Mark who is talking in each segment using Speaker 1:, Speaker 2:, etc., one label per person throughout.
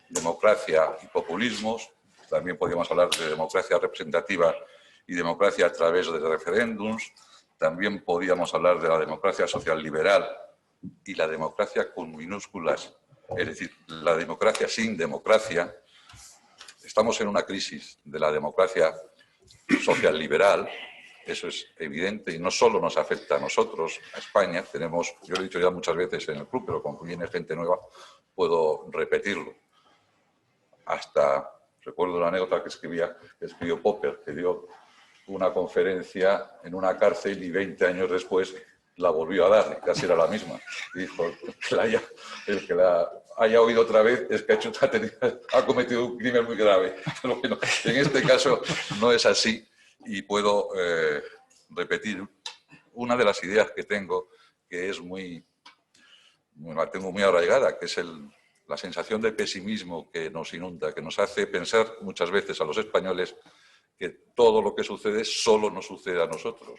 Speaker 1: democracia y populismos, también podríamos hablar de democracia representativa y democracia a través de referéndums, también podríamos hablar de la democracia social liberal y la democracia con minúsculas, es decir, la democracia sin democracia. Estamos en una crisis de la democracia social liberal, eso es evidente, y no solo nos afecta a nosotros, a España. Tenemos, yo lo he dicho ya muchas veces en el club, pero como viene gente nueva, puedo repetirlo. Hasta, recuerdo la anécdota que escribió Popper, que dio una conferencia en una cárcel y 20 años después la volvió a dar, casi era la misma. Dijo, el que la haya oído otra vez es que ha cometido un crimen muy grave. Pero bueno, en este caso no es así y puedo repetir una de las ideas que tengo, que es la tengo muy arraigada, que es la sensación de pesimismo que nos inunda, que nos hace pensar muchas veces a los españoles que todo lo que sucede solo nos sucede a nosotros.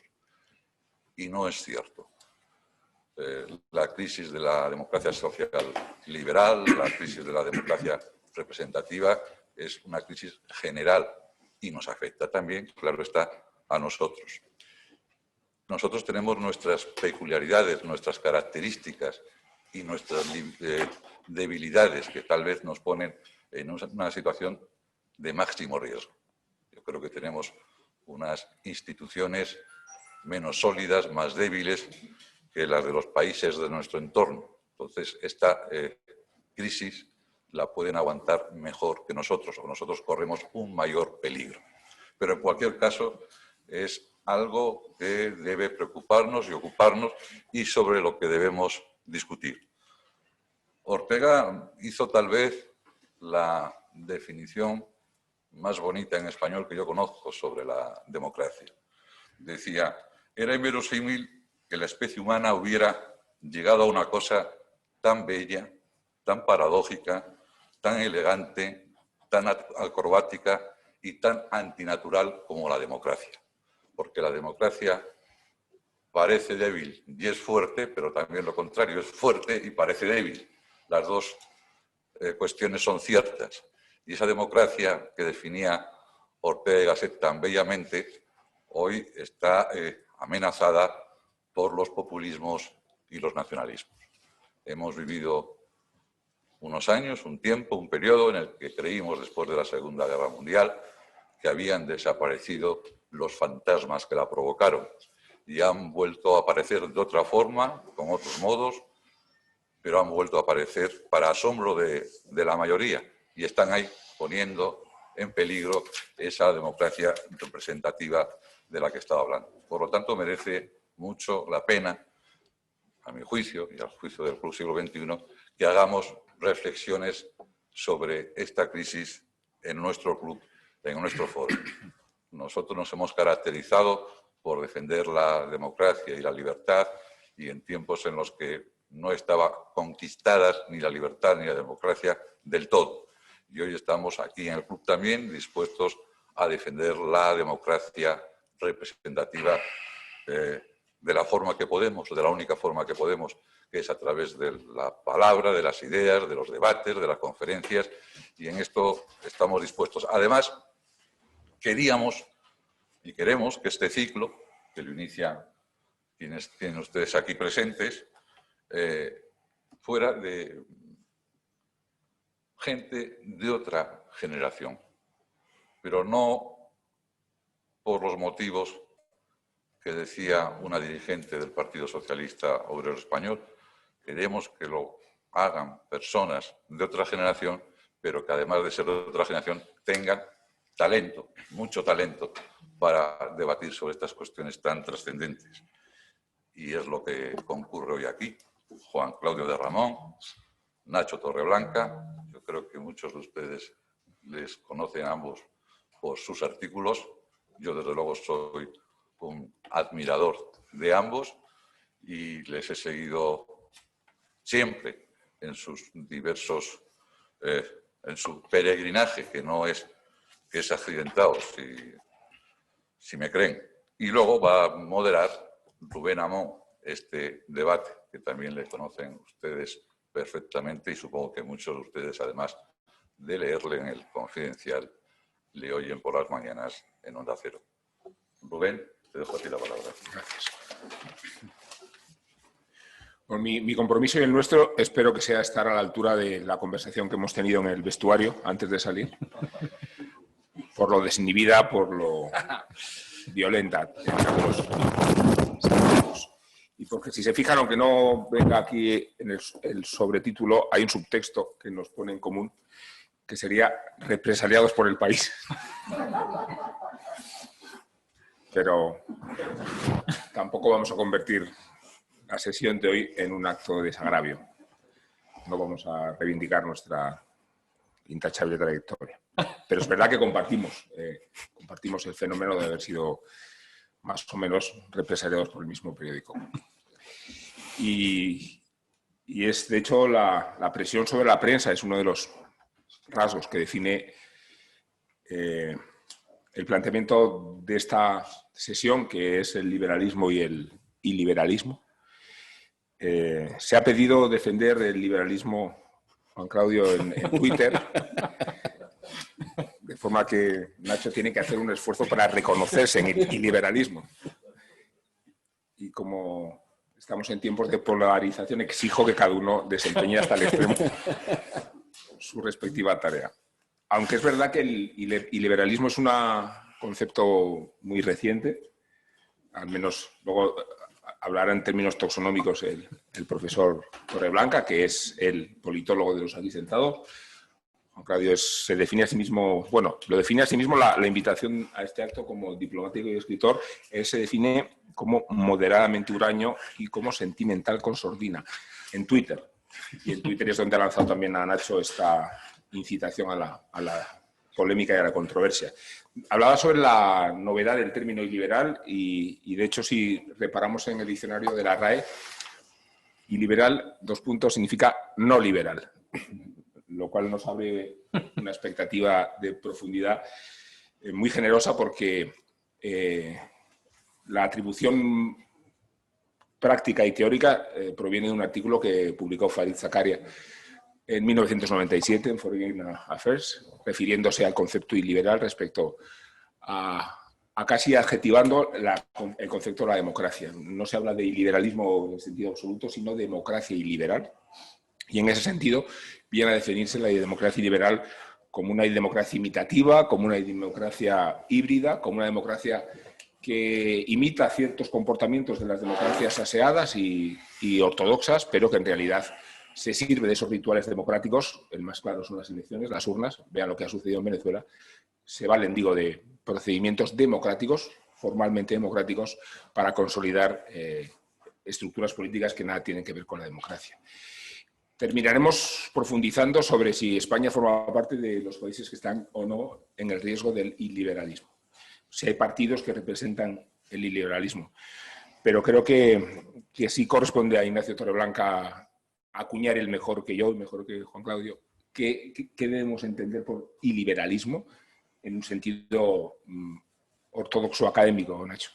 Speaker 1: Y no es cierto. La crisis de la democracia social liberal, la crisis de la democracia representativa, es una crisis general y nos afecta también, claro está, a nosotros. Nosotros tenemos nuestras peculiaridades, nuestras características y nuestras debilidades que tal vez nos ponen en una situación de máximo riesgo. Yo creo que tenemos unas instituciones menos sólidas, más débiles que las de los países de nuestro entorno. Entonces, esta crisis la pueden aguantar mejor que nosotros, o nosotros corremos un mayor peligro. Pero en cualquier caso, es algo que debe preocuparnos y ocuparnos y sobre lo que debemos discutir. Ortega hizo tal vez la definición más bonita en español que yo conozco sobre la democracia. Decía, era inverosímil que la especie humana hubiera llegado a una cosa tan bella, tan paradójica, tan elegante, tan acrobática y tan antinatural como la democracia. Porque la democracia parece débil y es fuerte, pero también lo contrario, es fuerte y parece débil. Las dos cuestiones son ciertas. Y esa democracia que definía Ortega y Gasset tan bellamente, hoy está amenazada por los populismos y los nacionalismos. Hemos vivido unos años, un tiempo, un periodo en el que creímos, después de la Segunda Guerra Mundial, que habían desaparecido los fantasmas que la provocaron y han vuelto a aparecer de otra forma, con otros modos, pero han vuelto a aparecer para asombro de la mayoría y están ahí poniendo en peligro esa democracia representativa de la que estaba hablando. Por lo tanto, merece mucho la pena, a mi juicio y al juicio del siglo XXI, que hagamos reflexiones sobre esta crisis en nuestro club, en nuestro foro. Nosotros nos hemos caracterizado por defender la democracia y la libertad, y en tiempos en los que no estaba conquistadas ni la libertad ni la democracia del todo. Y hoy estamos aquí en el club también dispuestos a defender la democracia representativa de la forma que podemos, de la única forma que podemos, que es a través de la palabra, de las ideas, de los debates, de las conferencias, y en esto estamos dispuestos. Además, queríamos y queremos que este ciclo, que lo inician quienes tienen ustedes aquí presentes, fuera de gente de otra generación, pero no por los motivos que decía una dirigente del Partido Socialista Obrero Español. Queremos que lo hagan personas de otra generación, pero que además de ser de otra generación tengan talento, mucho talento, para debatir sobre estas cuestiones tan trascendentes. Y es lo que concurre hoy aquí. Juan Claudio de Ramón, Nacho Torreblanca, yo creo que muchos de ustedes les conocen a ambos por sus artículos. Yo, desde luego, soy un admirador de ambos y les he seguido siempre en sus diversos, en su peregrinaje, que no es, que es accidentado, si me creen. Y luego va a moderar Rubén Amón este debate, que también le conocen ustedes perfectamente y supongo que muchos de ustedes, además de leerle en el Confidencial, le oyen por las mañanas en Onda Cero. Rubén, te dejo a ti la palabra.
Speaker 2: Gracias. Bueno, mi compromiso y el nuestro espero que sea estar a la altura de la conversación que hemos tenido en el vestuario antes de salir. Por lo desinhibida, por lo violenta en algunos sentidos. Y porque si se fijan, aunque no venga aquí en el sobretítulo, hay un subtexto que nos pone en común, que sería represaliados por el país. Pero tampoco vamos a convertir la sesión de hoy en un acto de desagravio. No vamos a reivindicar nuestra intachable trayectoria. Pero es verdad que compartimos el fenómeno de haber sido más o menos represaliados por el mismo periódico. Y es, de hecho, la presión sobre la prensa es uno de los rasgos que define el planteamiento de esta sesión, que es el liberalismo y el iliberalismo. Se ha pedido defender el liberalismo, Juan Claudio, en Twitter, de forma que Nacho tiene que hacer un esfuerzo para reconocerse en el iliberalismo. Y como estamos en tiempos de polarización, exijo que cada uno desempeñe hasta el extremo su respectiva tarea. Aunque es verdad que el iliberalismo es un concepto muy reciente, al menos luego hablará en términos taxonómicos el profesor Torreblanca, que es el politólogo de los aquí sentados. Juan Claudio se define a sí mismo, bueno, lo define a sí mismo la invitación a este acto como diplomático y escritor. Él se define como moderadamente huraño y como sentimental con sordina en Twitter. Y en Twitter es donde ha lanzado también a Nacho esta incitación a la polémica y a la controversia. Hablaba sobre la novedad del término iliberal y de hecho, si reparamos en el diccionario de la RAE, iliberal, significa no liberal, lo cual nos abre una expectativa de profundidad muy generosa porque la atribución práctica y teórica proviene de un artículo que publicó Farid Zakaria en 1997 en Foreign Affairs, refiriéndose al concepto iliberal respecto a casi adjetivando el concepto de la democracia. No se habla de iliberalismo en sentido absoluto, sino de democracia iliberal. Y en ese sentido viene a definirse la democracia liberal como una democracia imitativa, como una democracia híbrida, como una democracia que imita ciertos comportamientos de las democracias aseadas y ortodoxas, pero que en realidad se sirve de esos rituales democráticos. El más claro son las elecciones, las urnas. Vean lo que ha sucedido en Venezuela. Se valen, digo, de procedimientos democráticos, formalmente democráticos, para consolidar estructuras políticas que nada tienen que ver con la democracia. Terminaremos profundizando sobre si España forma parte de los países que están o no en el riesgo del iliberalismo. Si hay partidos que representan el iliberalismo. Pero creo que sí corresponde a Ignacio Torreblanca acuñar el mejor que yo, mejor que Juan Claudio, ¿qué debemos entender por iliberalismo en un sentido ortodoxo académico, Nacho?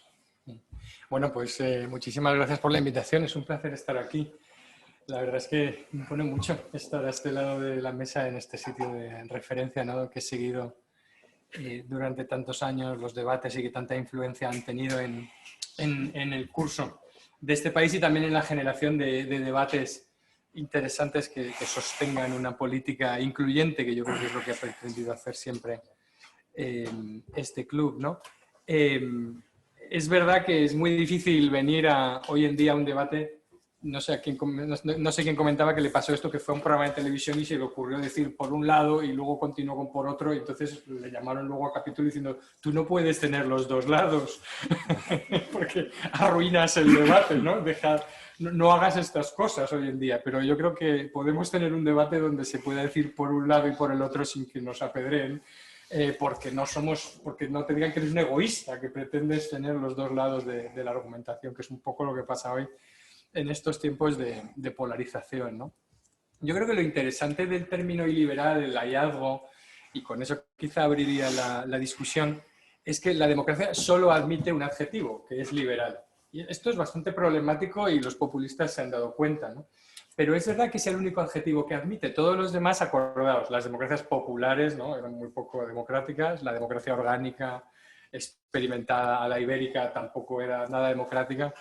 Speaker 3: Bueno, pues muchísimas gracias por la invitación. Es un placer estar aquí. La verdad es que me pone mucho estar a este lado de la mesa en este sitio de referencia, ¿no?, que he seguido durante tantos años los debates y que tanta influencia han tenido en el curso de este país y también en la generación de debates interesantes que sostengan una política incluyente, que yo creo que es lo que ha pretendido hacer siempre este club, ¿no? Es verdad que es muy difícil venir hoy en día a un debate. No sé quién comentaba que le pasó esto, que fue a un programa de televisión y se le ocurrió decir por un lado y luego continuó con por otro, y entonces le llamaron luego a capítulo diciendo: tú no puedes tener los dos lados porque arruinas el debate, ¿no? No hagas estas cosas hoy en día. Pero yo creo que podemos tener un debate donde se pueda decir por un lado y por el otro sin que nos apedreen, porque no te digan que eres un egoísta, que pretendes tener los dos lados de la argumentación, que es un poco lo que pasa hoy en estos tiempos de polarización, ¿no? Yo creo que lo interesante del término iliberal, el hallazgo, y con eso quizá abriría la discusión, es que la democracia solo admite un adjetivo, que es liberal. Y esto es bastante problemático y los populistas se han dado cuenta, ¿no? pero es verdad que es el único adjetivo que admite. Todos los demás, acordaos, las democracias populares, ¿no?, eran muy poco democráticas, la democracia orgánica experimentada a la ibérica tampoco era nada democrática,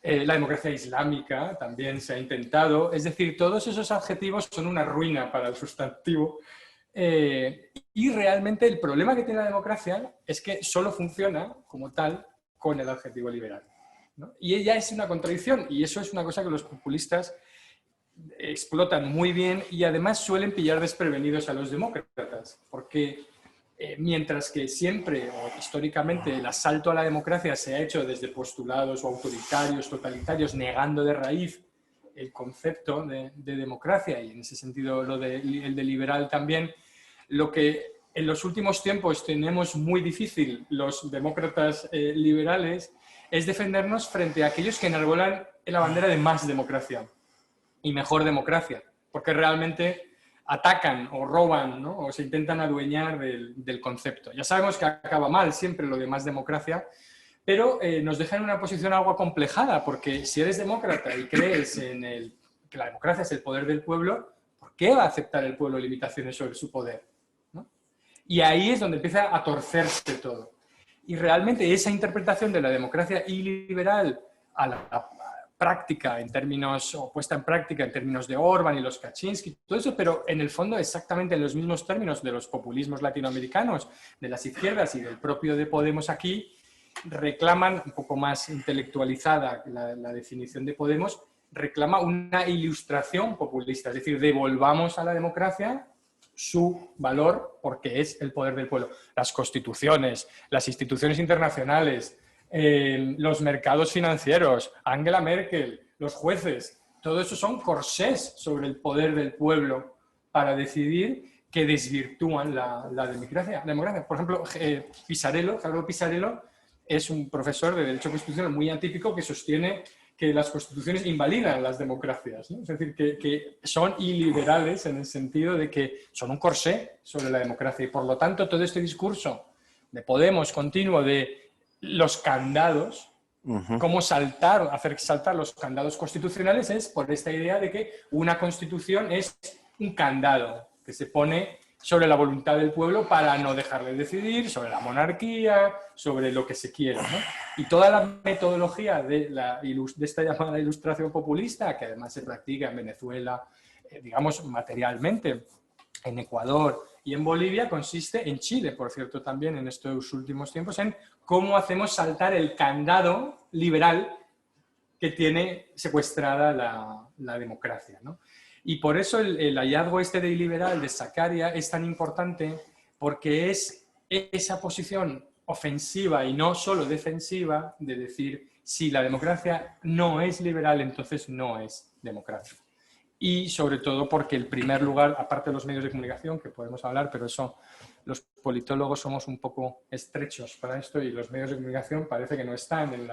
Speaker 3: la democracia islámica también se ha intentado, es decir, todos esos adjetivos son una ruina para el sustantivo. Y realmente el problema que tiene la democracia es que solo funciona como tal con el adjetivo liberal, ¿no? Y ella es una contradicción, y eso es una cosa que los populistas explotan muy bien y además suelen pillar desprevenidos a los demócratas, porque mientras que siempre o históricamente el asalto a la democracia se ha hecho desde postulados o autoritarios, totalitarios, negando de raíz el concepto de democracia, y en ese sentido el de liberal también, lo que en los últimos tiempos tenemos muy difícil los demócratas liberales es defendernos frente a aquellos que enarbolan la bandera de más democracia y mejor democracia, porque realmente atacan o roban, ¿no?, o se intentan adueñar del concepto. Ya sabemos que acaba mal siempre lo de más democracia, pero nos deja en una posición algo acomplejada, porque si eres demócrata y crees que la democracia es el poder del pueblo, ¿por qué va a aceptar el pueblo limitaciones sobre su poder, ¿no? Y ahí es donde empieza a torcerse todo. Y realmente esa interpretación de la democracia iliberal a la práctica en términos, o puesta en práctica en términos de Orbán y los Kaczynski, todo eso, pero en el fondo exactamente en los mismos términos de los populismos latinoamericanos, de las izquierdas y del propio de Podemos aquí, reclaman, un poco más intelectualizada la definición de Podemos, reclama una ilustración populista, es decir, devolvamos a la democracia su valor porque es el poder del pueblo. Las constituciones, las instituciones internacionales, los mercados financieros, Angela Merkel, los jueces, todo eso son corsés sobre el poder del pueblo para decidir, que desvirtúan la democracia. Por ejemplo, Gerardo Pisarello es un profesor de Derecho Constitucional muy atípico que sostiene que las constituciones invalidan las democracias, ¿no? Es decir, que son iliberales en el sentido de que son un corsé sobre la democracia, y por lo tanto todo este discurso de Podemos continuo de los candados, cómo hacer saltar los candados constitucionales, es por esta idea de que una constitución es un candado que se pone sobre la voluntad del pueblo para no dejarle decidir, sobre la monarquía, sobre lo que se quiera, ¿no? Y toda la metodología de esta llamada ilustración populista, que además se practica en Venezuela, digamos, materialmente, en Ecuador y en Bolivia, consiste, en Chile, por cierto, también en estos últimos tiempos, en cómo hacemos saltar el candado liberal que tiene secuestrada la democracia, ¿no? Y por eso el hallazgo este de liberal de Sakaria es tan importante, porque es esa posición ofensiva y no solo defensiva de decir, si la democracia no es liberal, entonces no es democracia. Y sobre todo porque el primer lugar, aparte de los medios de comunicación, que podemos hablar, pero eso los politólogos somos un poco estrechos para esto, y los medios de comunicación parece que no están en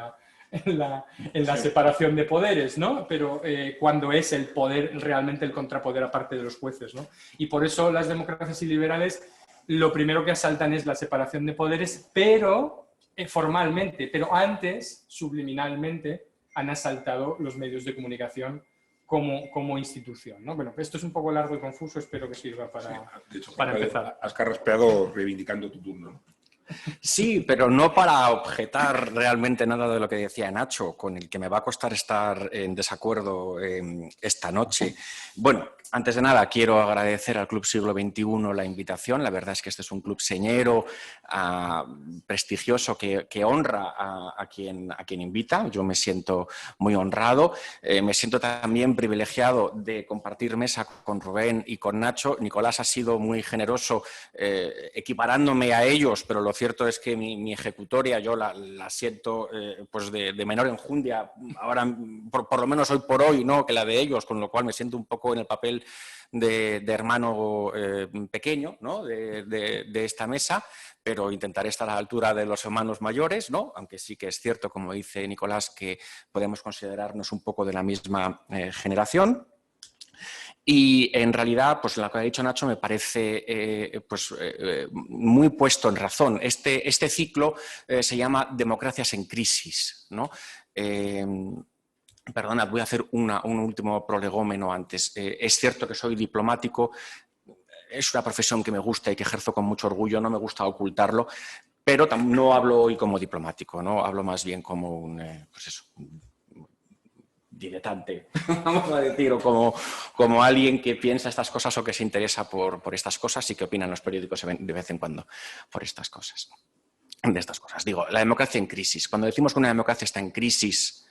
Speaker 3: la separación de poderes, ¿no? Pero cuando es el poder realmente el contrapoder aparte de los jueces, ¿no? Y por eso las democracias iliberales lo primero que asaltan es la separación de poderes, pero formalmente, pero antes, subliminalmente, han asaltado los medios de comunicación como institución, ¿no? Bueno, esto es un poco largo y confuso, espero que sirva para empezar.
Speaker 2: Has carraspeado reivindicando tu turno, ¿no?
Speaker 4: Sí, pero no para objetar realmente nada de lo que decía Nacho, con el que me va a costar estar en desacuerdo esta noche. Bueno, antes de nada quiero agradecer al Club Siglo XXI la invitación. La verdad es que este es un club señero, prestigioso, que honra a quien invita. Yo me siento muy honrado. Me siento también privilegiado de compartir mesa con Rubén y con Nacho. Nicolás ha sido muy generoso equiparándome a ellos, pero lo cierto es que mi ejecutoria yo la siento pues de menor enjundia, ahora por lo menos hoy por hoy, ¿no?, que la de ellos, con lo cual me siento un poco en el papel de hermano pequeño, ¿no?, de esta mesa, pero intentaré estar a la altura de los hermanos mayores, ¿no?, aunque sí que es cierto, como dice Nicolás, que podemos considerarnos un poco de la misma generación. Y en realidad, pues lo que ha dicho Nacho me parece muy puesto en razón. Este ciclo se llama Democracias en crisis, ¿no? Perdonad, voy a hacer un último prolegómeno antes. Es cierto que soy diplomático, es una profesión que me gusta y que ejerzo con mucho orgullo, no me gusta ocultarlo, pero no hablo hoy como diplomático, ¿no? Hablo más bien como un diletante, vamos a decir, o como alguien que piensa estas cosas o que se interesa por estas cosas y que opinan los periódicos de vez en cuando por estas cosas. De estas cosas. Digo, la democracia en crisis. Cuando decimos que una democracia está en crisis,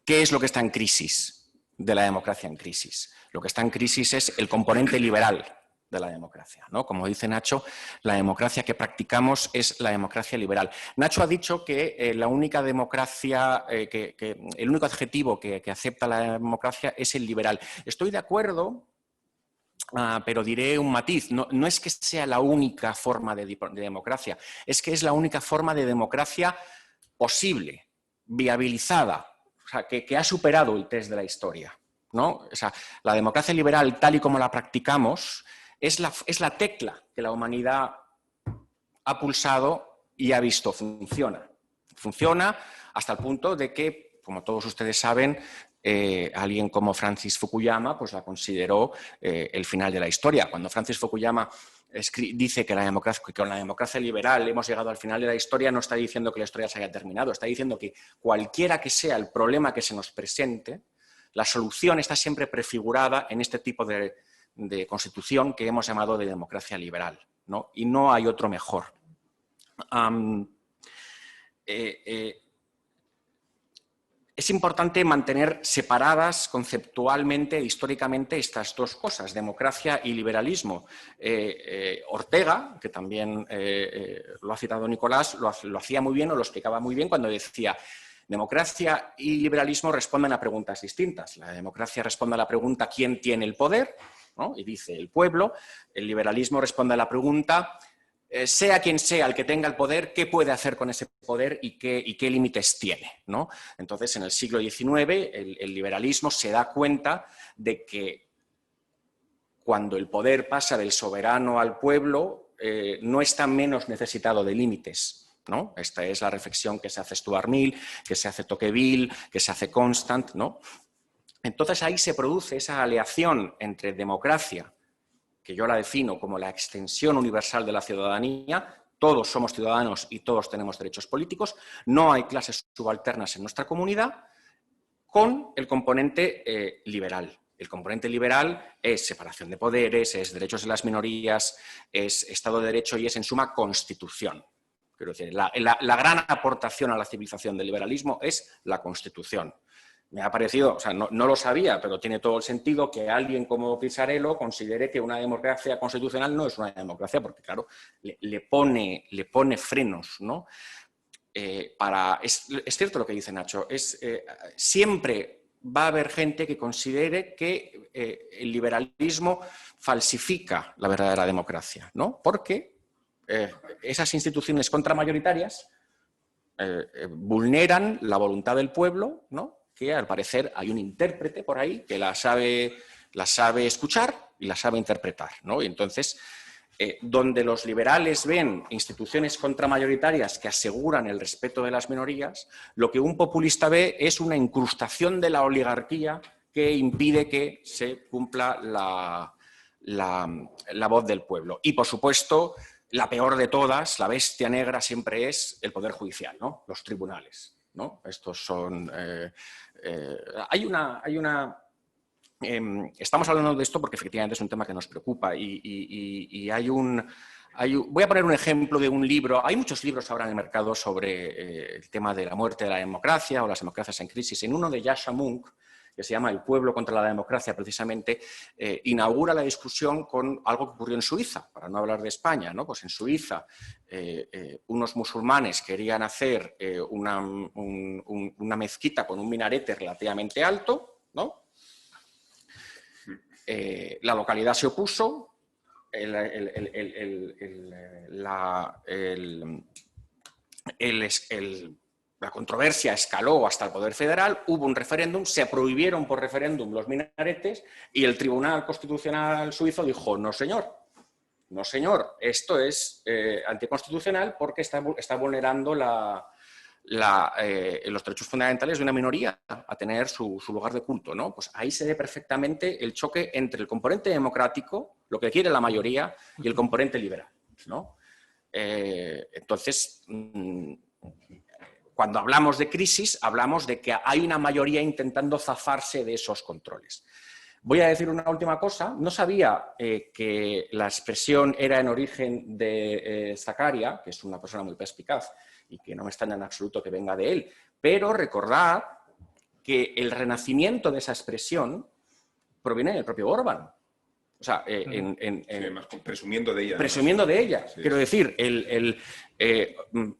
Speaker 4: ¿qué es lo que está en crisis de la democracia en crisis? Lo que está en crisis es el componente liberal de la democracia, ¿no? Como dice Nacho, la democracia que practicamos es la democracia liberal. Nacho ha dicho que la única democracia, el único adjetivo que acepta la democracia es el liberal. Estoy de acuerdo, pero diré un matiz. No es que sea la única forma de democracia, es que es la única forma de democracia posible, viabilizada, o sea, que ha superado el test de la historia, ¿no? O sea, la democracia liberal, tal y como la practicamos, es la tecla que la humanidad ha pulsado y ha visto funciona. Funciona hasta el punto de que, como todos ustedes saben, alguien como Francis Fukuyama pues la consideró el final de la historia. Cuando Francis Fukuyama dice que con la democracia liberal hemos llegado al final de la historia, no está diciendo que la historia se haya terminado, está diciendo que cualquiera que sea el problema que se nos presente, la solución está siempre prefigurada en este tipo de constitución que hemos llamado de democracia liberal, ¿no? Y no hay otro mejor. Es importante mantener separadas conceptualmente e históricamente estas dos cosas, democracia y liberalismo. Ortega, que también lo ha citado Nicolás, lo hacía muy bien o lo explicaba muy bien cuando decía: democracia y liberalismo responden a preguntas distintas. La democracia responde a la pregunta ¿quién tiene el poder? ¿No? Y dice el pueblo. El liberalismo responde a la pregunta sea quien sea el que tenga el poder, ¿qué puede hacer con ese poder y qué límites tiene? ¿No? Entonces, en el siglo XIX, el liberalismo se da cuenta de que cuando el poder pasa del soberano al pueblo, no está menos necesitado de límites, ¿no? Esta es la reflexión que se hace Stuart Mill, que se hace Tocqueville, que se hace Constant, ¿no? Entonces ahí se produce esa aleación entre democracia, que yo la defino como la extensión universal de la ciudadanía, todos somos ciudadanos y todos tenemos derechos políticos, no hay clases subalternas en nuestra comunidad, con el componente liberal. El componente liberal es separación de poderes, es derechos de las minorías, es Estado de Derecho y es, en suma, Constitución. Quiero decir, la gran aportación a la civilización del liberalismo es la Constitución. Me ha parecido, o sea, no lo sabía, pero tiene todo el sentido que alguien como Pisarello considere que una democracia constitucional no es una democracia, porque, claro, le pone frenos, ¿no? Es cierto lo que dice Nacho, siempre va a haber gente que considere que el liberalismo falsifica la verdadera democracia, ¿no? Porque esas instituciones contramayoritarias vulneran la voluntad del pueblo, ¿no? Que al parecer hay un intérprete por ahí que la sabe escuchar y la sabe interpretar, ¿no? Y entonces, donde los liberales ven instituciones contramayoritarias que aseguran el respeto de las minorías, lo que un populista ve es una incrustación de la oligarquía que impide que se cumpla la voz del pueblo. Y, por supuesto, la peor de todas, la bestia negra, siempre es el Poder Judicial, ¿no? Los tribunales, ¿no? Estos son... estamos hablando de esto porque efectivamente es un tema que nos preocupa y voy a poner un ejemplo de un libro. Hay muchos libros ahora en el mercado sobre el tema de la muerte de la democracia o las democracias en crisis. En uno de Yasha Monk, que se llama El pueblo contra la democracia, precisamente, inaugura la discusión con algo que ocurrió en Suiza, para no hablar de España, ¿no? Pues en Suiza unos musulmanes querían hacer una mezquita con un minarete relativamente alto, ¿no? La localidad se opuso, la controversia escaló hasta el Poder Federal, hubo un referéndum, se prohibieron por referéndum los minaretes y el Tribunal Constitucional suizo dijo: no señor, esto es anticonstitucional porque está vulnerando los derechos fundamentales de una minoría a tener su lugar de culto, ¿no? Pues ahí se ve perfectamente el choque entre el componente democrático, lo que quiere la mayoría, y el componente liberal, ¿no? Entonces, cuando hablamos de crisis, hablamos de que hay una mayoría intentando zafarse de esos controles. Voy a decir una última cosa. No sabía que la expresión era en origen de Zaccaria, que es una persona muy perspicaz y que no me extraña en absoluto que venga de él, pero recordad que el renacimiento de esa expresión proviene del propio Orbán. O sea,
Speaker 2: presumiendo de ella.
Speaker 4: Presumiendo de ella.
Speaker 2: Sí.
Speaker 4: Quiero decir,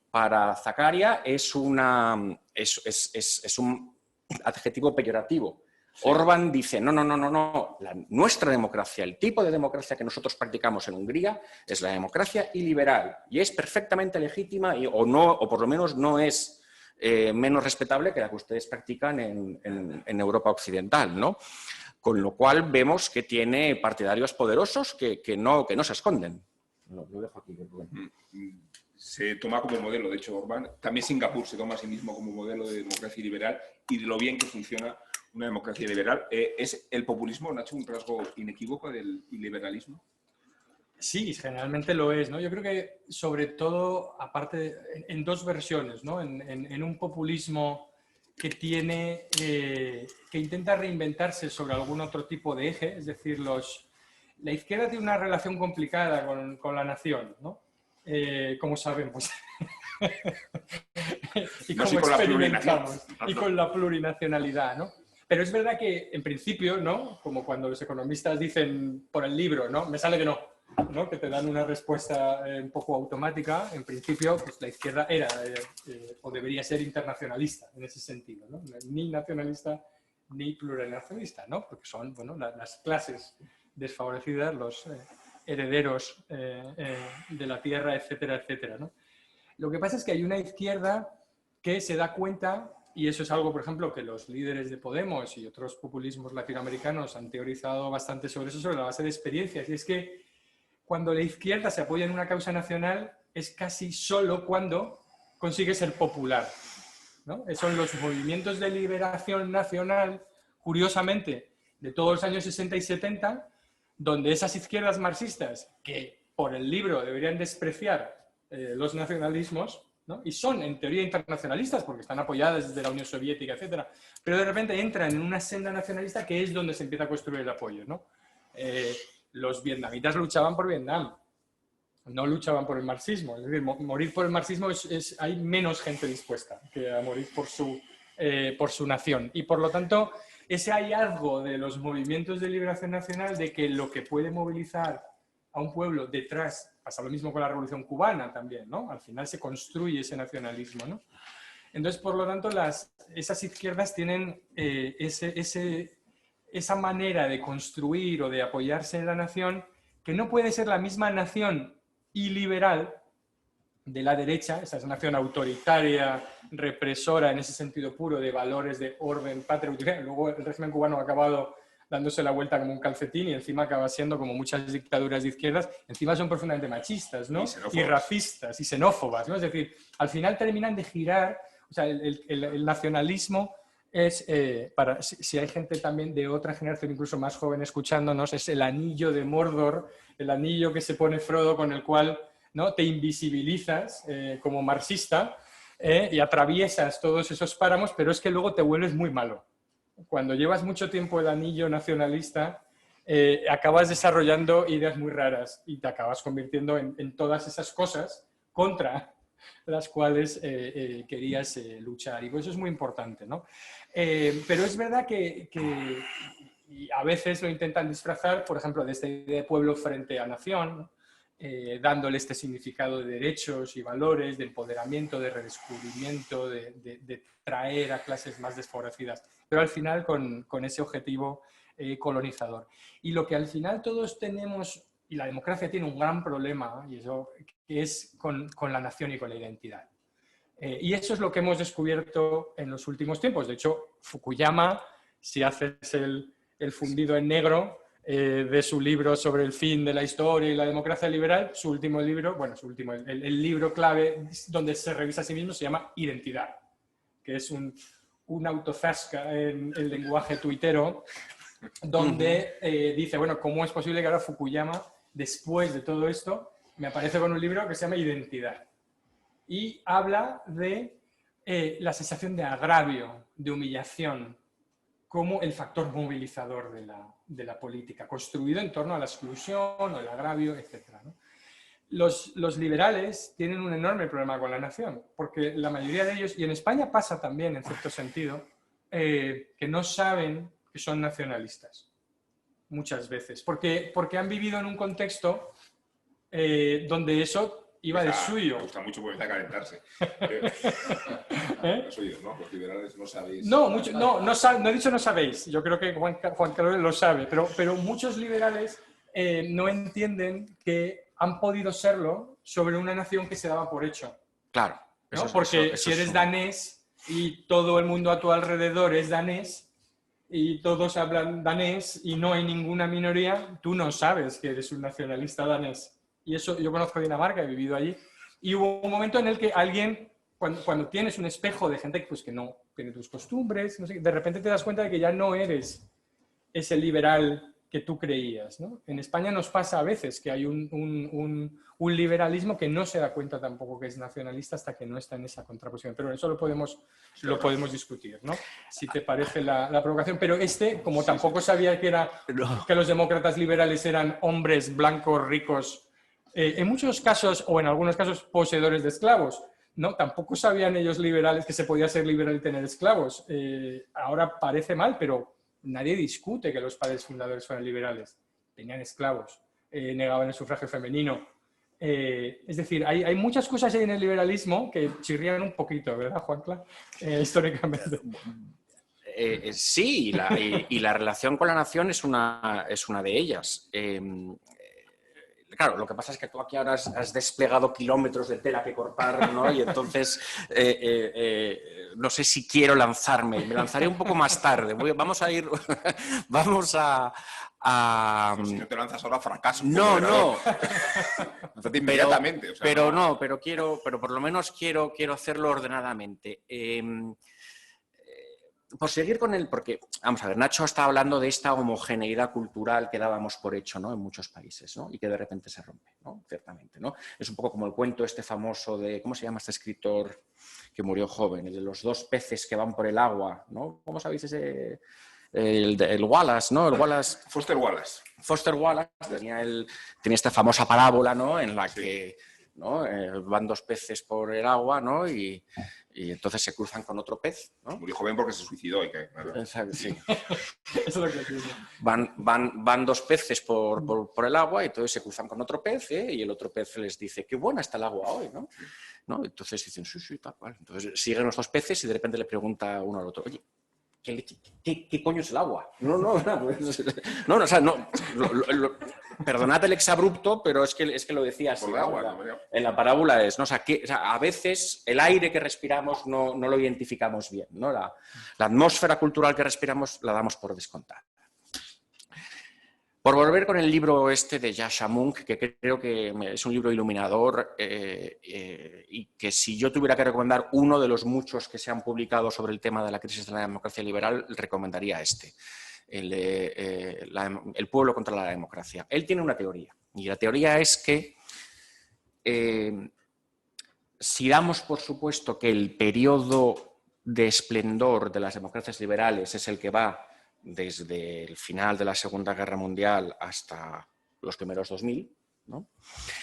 Speaker 4: para Zaccaria es un adjetivo peyorativo. Sí. Orbán dice, no, nuestra democracia, el tipo de democracia que nosotros practicamos en Hungría es la democracia iliberal y es perfectamente legítima o por lo menos no es menos respetable que la que ustedes practican en Europa occidental, ¿no? Con lo cual vemos que tiene partidarios poderosos que no se esconden. Lo dejo aquí.
Speaker 2: Se toma como modelo, de hecho, Orbán. También Singapur se toma a sí mismo como modelo de democracia liberal y de lo bien que funciona una democracia liberal. ¿Es el populismo, Nacho, un rasgo inequívoco del liberalismo?
Speaker 3: Sí, generalmente lo es, ¿no? Yo creo que, sobre todo, aparte, en dos versiones, ¿no? En un populismo que intenta reinventarse sobre algún otro tipo de eje, es decir, la izquierda tiene una relación complicada con la nación, ¿no? Como sabemos. Y como experimentamos. Y con la plurinacionalidad, ¿no? Pero es verdad que, en principio, ¿no? Como cuando los economistas dicen por el libro, ¿no? Me sale que no, que te dan una respuesta un poco automática. En principio, pues la izquierda era o debería ser internacionalista en ese sentido, ¿no? Ni nacionalista ni plurinacionalista, ¿no? Porque son, bueno, las clases desfavorecidas, los herederos de la tierra, etcétera, etcétera, ¿no? Lo que pasa es que hay una izquierda que se da cuenta, y eso es algo, por ejemplo, que los líderes de Podemos y otros populismos latinoamericanos han teorizado bastante sobre eso, sobre la base de experiencias, y es que cuando la izquierda se apoya en una causa nacional es casi solo cuando consigue ser popular, ¿no? Son los movimientos de liberación nacional, curiosamente, de todos los años 60 y 70, donde esas izquierdas marxistas, que por el libro deberían despreciar los nacionalismos, ¿no? Y son en teoría internacionalistas porque están apoyadas desde la Unión Soviética, etcétera, pero de repente entran en una senda nacionalista que es donde se empieza a construir el apoyo, ¿no? Los vietnamitas luchaban por Vietnam, no luchaban por el marxismo. Es decir, morir por el marxismo hay menos gente dispuesta que a morir por su nación. Y por lo tanto, ese hallazgo de los movimientos de liberación nacional, de que lo que puede movilizar a un pueblo detrás, pasa lo mismo con la Revolución Cubana también, ¿no? Al final se construye ese nacionalismo, ¿no? Entonces, por lo tanto, esas izquierdas tienen esa manera de construir o de apoyarse en la nación, que no puede ser la misma nación iliberal de la derecha, esa nación autoritaria, represora en ese sentido puro de valores de orden, patria, utilidad. Luego el régimen cubano ha acabado dándose la vuelta como un calcetín y encima acaba siendo, como muchas dictaduras de izquierdas, encima son profundamente machistas, ¿no? Y racistas y xenófobas, ¿no? Es decir, al final terminan de girar, o sea, el nacionalismo es, si hay gente también de otra generación, incluso más joven escuchándonos, es el anillo de Mordor, el anillo que se pone Frodo con el cual, ¿no?, te invisibilizas como marxista y atraviesas todos esos páramos, pero es que luego te vuelves muy malo. Cuando llevas mucho tiempo el anillo nacionalista, acabas desarrollando ideas muy raras y te acabas convirtiendo en todas esas cosas contra las cuales querías luchar. Y pues eso es muy importante, ¿no? Pero es verdad que y a veces lo intentan disfrazar, por ejemplo, de esta idea de pueblo frente a nación, ¿no? Dándole este significado de derechos y valores, de empoderamiento, de redescubrimiento, de traer a clases más desfavorecidas, pero al final con ese objetivo colonizador. Y lo que al final todos tenemos, y la democracia tiene un gran problema, y eso, que es con la nación y con la identidad. Y eso es lo que hemos descubierto en los últimos tiempos. De hecho, Fukuyama, si haces el fundido en negro, de su libro sobre el fin de la historia y la democracia liberal, su último libro, bueno, el libro clave donde se revisa a sí mismo se llama Identidad, que es un autozasca en el lenguaje tuitero, donde dice, bueno, ¿cómo es posible que ahora Fukuyama, después de todo esto, me aparece con un libro que se llama Identidad? Y habla de la sensación de agravio, de humillación, como el factor movilizador de la política, construido en torno a la exclusión o el agravio, etc., ¿no? Los liberales tienen un enorme problema con la nación, porque la mayoría de ellos, y en España pasa también en cierto sentido, que no saben que son nacionalistas, muchas veces, porque han vivido en un contexto donde eso iba de suyo.
Speaker 2: Me gusta mucho porque está a calentarse. Los oídos, ¿no? Los liberales no sabéis.
Speaker 3: No, no he dicho no sabéis. Yo creo que Juan Carlos lo sabe, pero muchos liberales no entienden que han podido serlo sobre una nación que se daba por hecho.
Speaker 4: Claro.
Speaker 3: ¿No? Porque si eres danés y todo el mundo a tu alrededor es danés y todos hablan danés y no hay ninguna minoría, tú no sabes que eres un nacionalista danés. Y eso, yo conozco Dinamarca, he vivido allí, y hubo un momento en el que alguien, cuando tienes un espejo de gente pues, que no tiene tus costumbres, no sé, de repente te das cuenta de que ya no eres ese liberal que tú creías, ¿no? En España nos pasa a veces que hay un liberalismo que no se da cuenta tampoco que es nacionalista hasta que no está en esa contraposición. Pero eso lo podemos discutir, ¿no? Si te parece la provocación. Pero como tampoco sabía que los demócratas liberales eran hombres blancos, ricos, en muchos casos, o en algunos casos, poseedores de esclavos, ¿no? Tampoco sabían ellos liberales que se podía ser liberal y tener esclavos. Ahora parece mal, pero nadie discute que los padres fundadores fueran liberales. Tenían esclavos, negaban el sufragio femenino. Es decir, hay muchas cosas ahí en el liberalismo que chirrían un poquito, ¿verdad, Juancla? Históricamente.
Speaker 4: Sí, y la relación con la nación es una de ellas. Claro, lo que pasa es que tú aquí ahora has desplegado kilómetros de tela que cortar, ¿no? Y entonces no sé si quiero lanzarme. Me lanzaré un poco más tarde. Vamos a...
Speaker 2: Si no te lanzas ahora, fracaso.
Speaker 4: No.
Speaker 2: Inmediatamente.
Speaker 4: Pero por lo menos quiero hacerlo ordenadamente. Por seguir con él, porque, vamos a ver, Nacho está hablando de esta homogeneidad cultural que dábamos por hecho, ¿no? En muchos países, ¿no? Y que de repente se rompe, ¿no? Ciertamente, ¿no? Es un poco como el cuento este famoso de, ¿cómo se llama este escritor que murió joven? El de los dos peces que van por el agua, ¿no? ¿Cómo sabéis ese? El Wallace, ¿no? El Wallace.
Speaker 2: Foster Wallace.
Speaker 4: Foster Wallace tenía esta famosa parábola, ¿no? En la que, ¿no? Van dos peces por el agua, ¿no? Y entonces se cruzan con otro pez, ¿no?
Speaker 2: Murió joven porque se suicidó.
Speaker 4: Sí.
Speaker 3: Eso es lo que digo.
Speaker 4: Van dos peces por el agua y entonces se cruzan con otro pez, y el otro pez les dice, qué buena está el agua hoy, ¿no? Entonces dicen, sí, tal cual. Entonces siguen los dos peces y de repente le pregunta uno al otro, oye, ¿qué coño es el agua? Perdonad el exabrupto, pero es que lo decía así.
Speaker 2: Por el agua,
Speaker 4: en la parábola es, ¿no? A veces el aire que respiramos no lo identificamos bien, ¿no? La atmósfera cultural que respiramos la damos por descontada. Por volver con el libro este de Yasha Mounk, que creo que es un libro iluminador y que si yo tuviera que recomendar uno de los muchos que se han publicado sobre el tema de la crisis de la democracia liberal, recomendaría el pueblo contra la democracia. Él tiene una teoría, y la teoría es que si damos por supuesto que el periodo de esplendor de las democracias liberales es el que va desde el final de la Segunda Guerra Mundial hasta los primeros 2000, ¿no?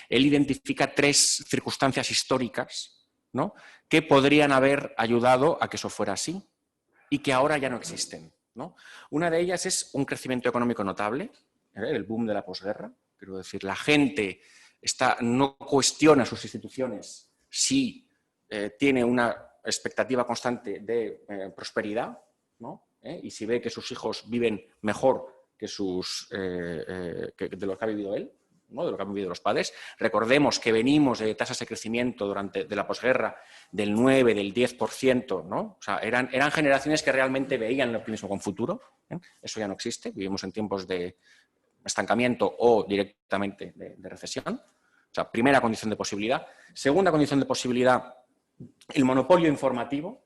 Speaker 4: Él identifica tres circunstancias históricas, ¿no? que podrían haber ayudado a que eso fuera así y que ahora ya no existen, ¿no? Una de ellas es un crecimiento económico notable, el boom de la posguerra. Quiero decir, la gente no cuestiona sus instituciones si tiene una expectativa constante de prosperidad, ¿no? Y si ve que sus hijos viven mejor que de lo que ha vivido él, ¿no? De lo que han vivido los padres. Recordemos que venimos de tasas de crecimiento de la posguerra del 9, del 10%, ¿no? O sea, eran generaciones que realmente veían el optimismo con futuro. Eso ya no existe. Vivimos en tiempos de estancamiento o directamente de recesión. O sea, primera condición de posibilidad. Segunda condición de posibilidad, el monopolio informativo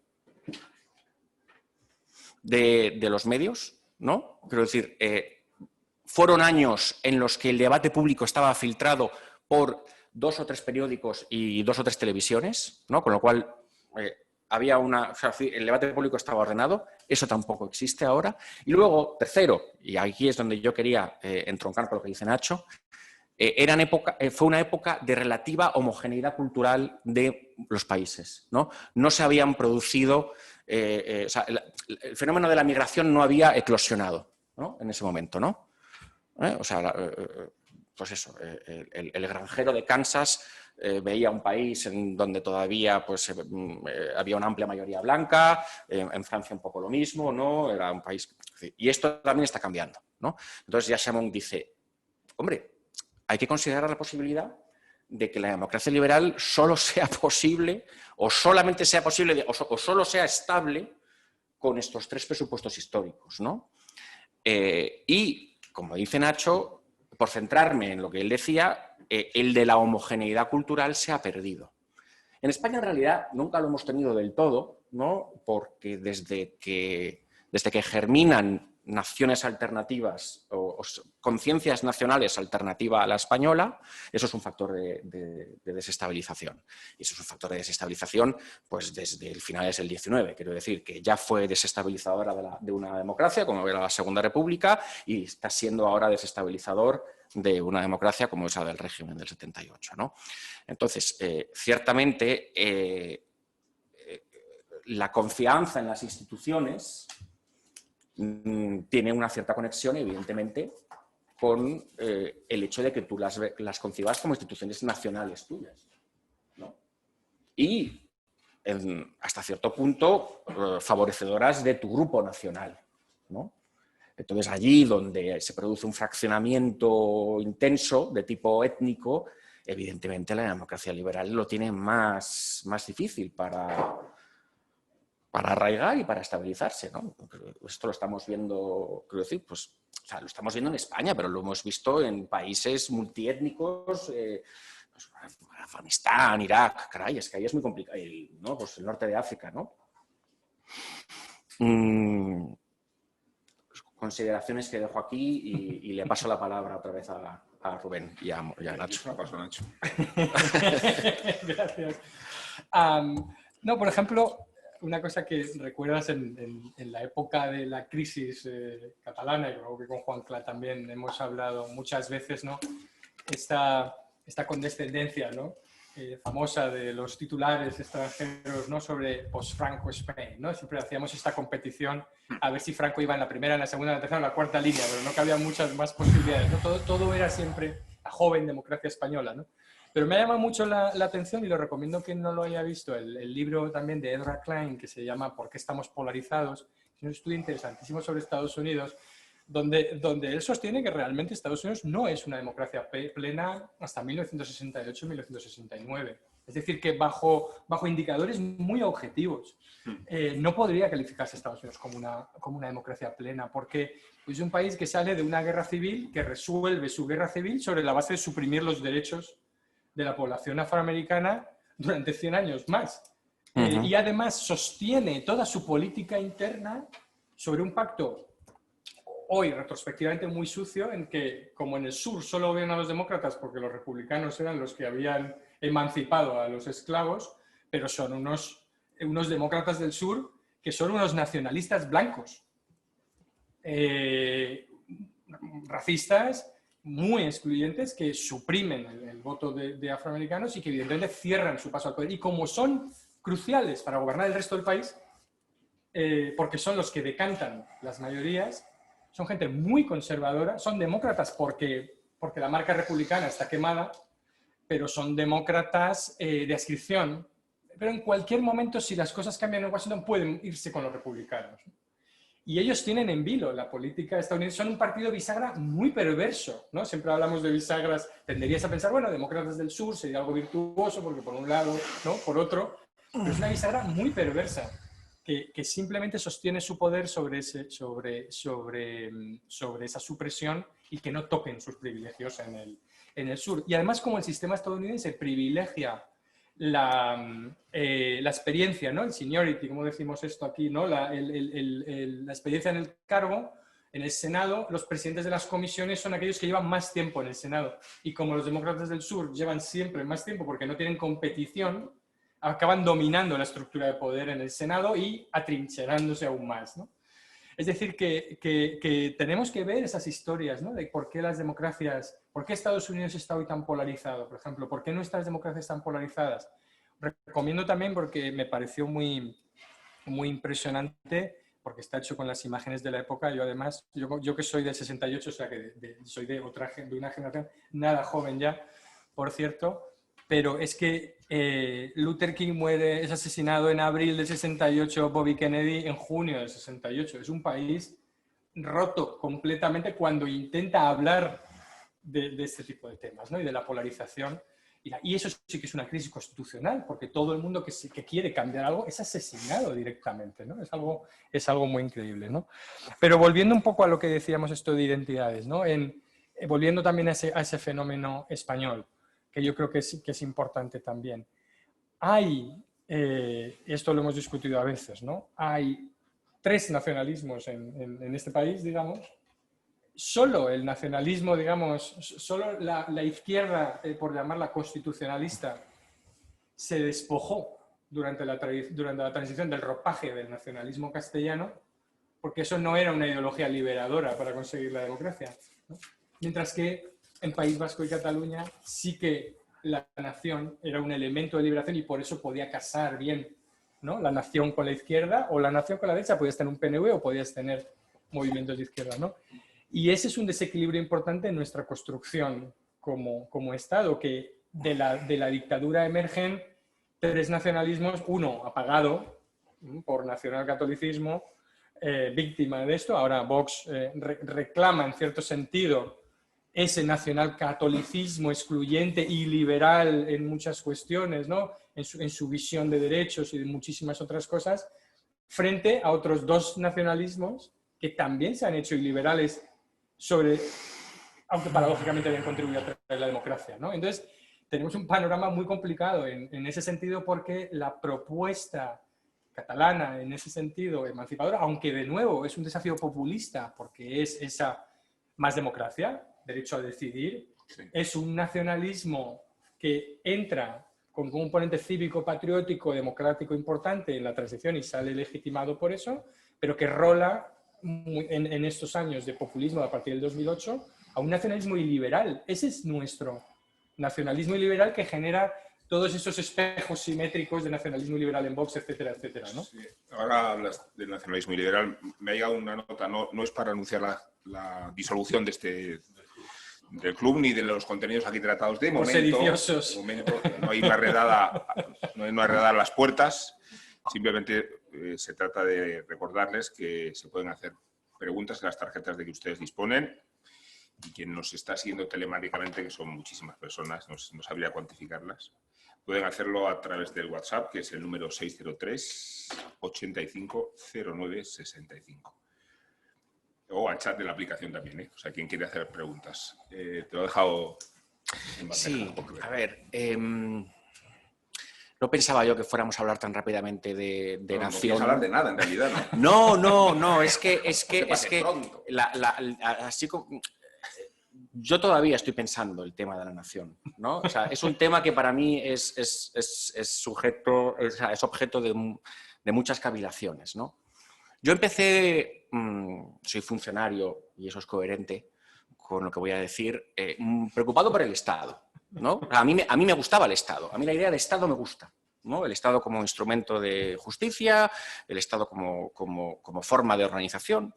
Speaker 4: de los medios, ¿no? Quiero decir, fueron años en los que el debate público estaba filtrado por 2 o 3 periódicos y 2 o 3 televisiones, ¿no? Con lo cual había o sea, el debate público estaba ordenado. Eso tampoco existe ahora. Y luego, tercero, y aquí es donde yo quería entroncar con lo que dice Nacho, fue una época de relativa homogeneidad cultural de los países, ¿no? No se habían producido, o sea, el fenómeno de la migración no había eclosionado, ¿no? En ese momento, ¿no? O sea, pues eso, el granjero de Kansas veía un país en donde todavía pues, había una amplia mayoría blanca, en Francia un poco lo mismo, ¿no? Era un país... Y esto también está cambiando, ¿no? Entonces ya Chamon dice, hombre, hay que considerar la posibilidad de que la democracia liberal solo sea posible, o solamente sea posible, o solo sea estable con estos 3 presupuestos históricos, ¿no? Y, como dice Nacho, por centrarme en lo que él decía, el de la homogeneidad cultural se ha perdido. En España, en realidad, nunca lo hemos tenido del todo, ¿no? Porque desde que germinan naciones alternativas o conciencias nacionales alternativa a la española, eso es un factor de desestabilización. Y eso es un factor de desestabilización pues, desde el finales del XIX. Quiero decir que ya fue desestabilizadora de una democracia, como era la Segunda República, y está siendo ahora desestabilizador de una democracia como esa del régimen del 78, ¿no? Entonces, ciertamente, la confianza en las instituciones tiene una cierta conexión, evidentemente, con el hecho de que tú las concibas como instituciones nacionales tuyas, ¿no? Y hasta cierto punto favorecedoras de tu grupo nacional, ¿no? Entonces, allí donde se produce un fraccionamiento intenso de tipo étnico, evidentemente la democracia liberal lo tiene más difícil para arraigar y para estabilizarse, ¿no? Esto lo estamos viendo, quiero decir, pues, o sea, lo estamos viendo en España, pero lo hemos visto en países multiétnicos, Afganistán, Irak, caray, es que ahí es muy complicado, ¿no? Pues el norte de África, ¿no? Consideraciones que dejo aquí y le paso la palabra otra vez a Rubén y a Nacho.
Speaker 2: La paso a Nacho.
Speaker 3: Gracias. No, por ejemplo, una cosa que recuerdas en la época de la crisis catalana, y luego que con Juan Cla también hemos hablado muchas veces, ¿no? Esta condescendencia, ¿no? Famosa de los titulares extranjeros, ¿no? Sobre post-Franco Spain, ¿no? Siempre hacíamos esta competición a ver si Franco iba en la primera, en la segunda, en la tercera, en la cuarta línea, pero no que había muchas más posibilidades, ¿no? Todo era siempre la joven democracia española, ¿no? Pero me ha llamado mucho la atención y lo recomiendo que no lo haya visto, el libro también de Ezra Klein que se llama ¿Por qué estamos polarizados? Es un estudio interesantísimo sobre Estados Unidos, donde él sostiene que realmente Estados Unidos no es una democracia plena hasta 1968-1969. Es decir, que bajo indicadores muy objetivos no podría calificarse Estados Unidos como una democracia plena, porque es un país que sale de una guerra civil, que resuelve su guerra civil sobre la base de suprimir los derechos de la población afroamericana durante 100 años más. Y además sostiene toda su política interna sobre un pacto hoy retrospectivamente muy sucio, en que, como en el sur solo gobiernan los demócratas porque los republicanos eran los que habían emancipado a los esclavos, pero son unos demócratas del sur que son unos nacionalistas blancos, racistas, muy excluyentes, que suprimen el voto de afroamericanos y que evidentemente cierran su paso al poder. Y como son cruciales para gobernar el resto del país, porque son los que decantan las mayorías, son gente muy conservadora, son demócratas porque la marca republicana está quemada, pero son demócratas de adscripción. Pero en cualquier momento, si las cosas cambian en Washington, pueden irse con los republicanos. Y ellos tienen en vilo la política estadounidense. Son un partido bisagra muy perverso, ¿no? Siempre hablamos de bisagras. Tenderías a pensar, bueno, demócratas del sur sería algo virtuoso, porque por un lado, ¿no? Por otro. Pero es una bisagra muy perversa, que simplemente sostiene su poder sobre esa supresión y que no toquen sus privilegios en el sur. Y además, como el sistema estadounidense privilegia la experiencia, ¿no? El seniority, como decimos esto aquí, ¿no? La experiencia en el cargo, en el Senado, los presidentes de las comisiones son aquellos que llevan más tiempo en el Senado. Y como los demócratas del sur llevan siempre más tiempo porque no tienen competición, acaban dominando la estructura de poder en el Senado y atrincherándose aún más, ¿no? Es decir, que tenemos que ver esas historias, ¿no? De por qué las democracias, por qué Estados Unidos está hoy tan polarizado, por ejemplo, por qué nuestras democracias están polarizadas. Recomiendo también, porque me pareció muy impresionante, porque está hecho con las imágenes de la época. Yo además, yo que soy del 68, o sea que soy de una generación nada joven ya, por cierto, pero es que Luther King muere, es asesinado en abril del 68, Bobby Kennedy en junio del 68. Es un país roto completamente cuando intenta hablar de este tipo de temas, ¿no? Y de la polarización. Y eso sí que es una crisis constitucional, porque todo el mundo que quiere cambiar algo es asesinado directamente, ¿no? Es algo muy increíble, ¿no? Pero volviendo un poco a lo que decíamos esto de identidades, ¿no? Volviendo también a ese fenómeno español, que yo creo que es importante también. Esto lo hemos discutido a veces, ¿no? Hay 3 nacionalismos en este país, digamos. Solo el nacionalismo, digamos, solo la izquierda, por llamarla constitucionalista, se despojó durante la transición del ropaje del nacionalismo castellano, porque eso no era una ideología liberadora para conseguir la democracia, ¿no? Mientras que en País Vasco y Cataluña sí que la nación era un elemento de liberación y por eso podía casar bien, ¿no? La nación con la izquierda o la nación con la derecha. Podías tener un PNV o podías tener movimientos de izquierda, ¿no? Y ese es un desequilibrio importante en nuestra construcción como Estado, que de la dictadura emergen 3 nacionalismos, uno apagado por nacionalcatolicismo, víctima de esto. Ahora Vox reclama en cierto sentido ese nacionalcatolicismo excluyente y liberal en muchas cuestiones, ¿no? En su visión de derechos y de muchísimas otras cosas, frente a otros 2 nacionalismos que también se han hecho iliberales aunque paradójicamente habían contribuido a traer la democracia, ¿no? Entonces, tenemos un panorama muy complicado en ese sentido, porque la propuesta catalana, en ese sentido, emancipadora, aunque de nuevo es un desafío populista, porque es esa más democracia, derecho a decidir, sí, es un nacionalismo que entra con un componente cívico-patriótico, democrático importante en la transición y sale legitimado por eso, pero que rola en estos años de populismo a partir del 2008 a un nacionalismo iliberal. Ese es nuestro nacionalismo iliberal, que genera todos esos espejos simétricos de nacionalismo liberal en Vox, etcétera, etcétera, ¿no?
Speaker 2: Sí. Ahora hablas del nacionalismo liberal. Me ha llegado una nota, no es para anunciar la disolución del club ni de los contenidos aquí tratados de momento.
Speaker 3: Sediciosos.
Speaker 2: No hay una redada a las puertas. Simplemente se trata de recordarles que se pueden hacer preguntas en las tarjetas de que ustedes disponen, y quien nos está siguiendo telemáticamente, que son muchísimas personas, no sabría cuantificarlas, pueden hacerlo a través del WhatsApp, que es el número 603 85 09 65. O al chat de la aplicación también, ¿eh? O sea, quien quiere hacer preguntas. Te lo he dejado en bandeja.
Speaker 4: Sí, a ver... No pensaba yo que fuéramos a hablar tan rápidamente de nación.
Speaker 2: No quieres hablar de nada, en realidad,
Speaker 4: ¿no? No, es que así como... Yo todavía estoy pensando el tema de la nación, ¿no? O sea, es un tema que para mí es objeto de muchas cavilaciones, ¿no? Yo empecé, soy funcionario, y eso es coherente con lo que voy a decir, preocupado por el Estado, ¿no? A mí me gustaba el Estado, a mí la idea de Estado me gusta, ¿no? El Estado como instrumento de justicia, el Estado como forma de organización.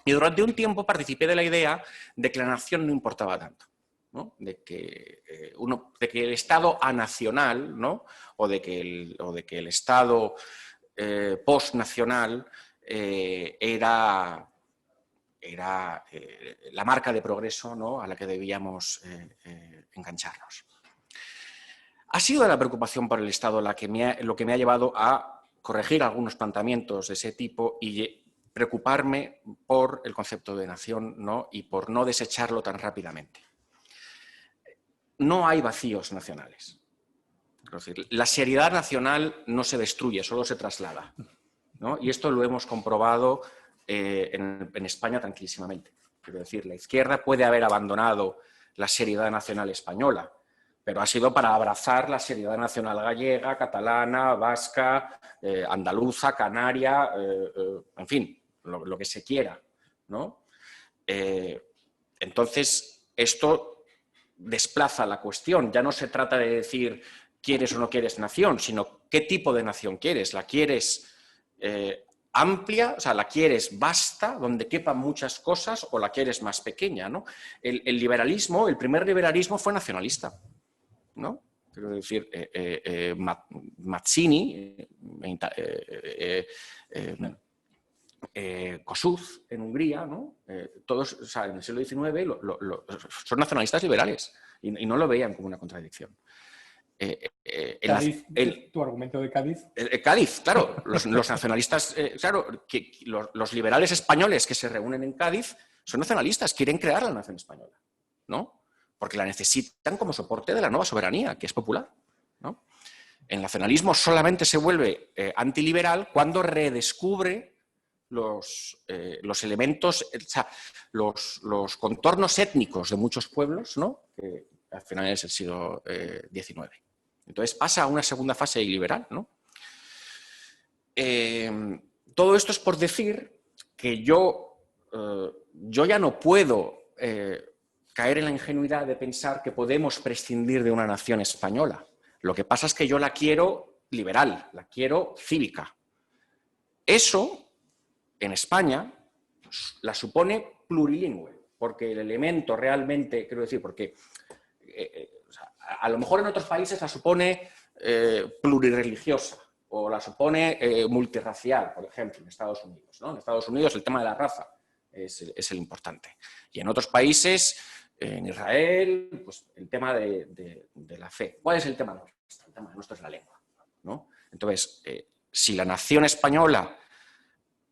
Speaker 4: Y durante un tiempo participé de la idea de que la nación no importaba tanto, ¿no? De que el Estado anacional, ¿no? o de que el Estado postnacional era la marca de progreso, ¿no? a la que debíamos engancharnos. Ha sido la preocupación por el Estado lo que me ha llevado a corregir algunos planteamientos de ese tipo y preocuparme por el concepto de nación, ¿no? Y por no desecharlo tan rápidamente. No hay vacíos nacionales. Es decir, la seriedad nacional no se destruye, solo se traslada, ¿no? Y esto lo hemos comprobado en España tranquilísimamente. Quiero decir, la izquierda puede haber abandonado la seriedad nacional española, pero ha sido para abrazar la seriedad nacional gallega, catalana, vasca, andaluza, canaria, en fin, lo que se quiera, ¿no? Entonces, esto desplaza la cuestión. Ya no se trata de decir quieres o no quieres nación, sino qué tipo de nación quieres. ¿La quieres amplia, o sea, la quieres vasta, donde quepan muchas cosas, o la quieres más pequeña, ¿no? El liberalismo, el primer liberalismo fue nacionalista, ¿no? Quiero decir, Mazzini, Kossuth en Hungría, ¿no? Todos, o sea, en el siglo XIX son nacionalistas liberales y no lo veían como una contradicción.
Speaker 3: Cádiz, tu argumento de Cádiz.
Speaker 4: Cádiz, claro, los nacionalistas, claro, los liberales españoles que se reúnen en Cádiz son nacionalistas, quieren crear la nación española, ¿no? Porque la necesitan como soporte de la nueva soberanía, que es popular, ¿no? El nacionalismo solamente se vuelve antiliberal cuando redescubre los elementos, o sea, los contornos étnicos de muchos pueblos, ¿no? Que al final es el siglo XIX. Entonces pasa a una segunda fase liberal, ¿no? Todo esto es por decir que yo ya no puedo caer en la ingenuidad de pensar que podemos prescindir de una nación española. Lo que pasa es que yo la quiero liberal, la quiero cívica. Eso, en España, la supone plurilingüe, porque el elemento realmente, quiero decir, porque a lo mejor en otros países la supone plurirreligiosa o la supone multirracial, por ejemplo, en Estados Unidos, ¿no? En Estados Unidos el tema de la raza es el importante. Y en otros países, en Israel, pues el tema de la fe. ¿Cuál es el tema nuestro? El tema nuestro es la lengua, ¿no? Entonces, si la nación española,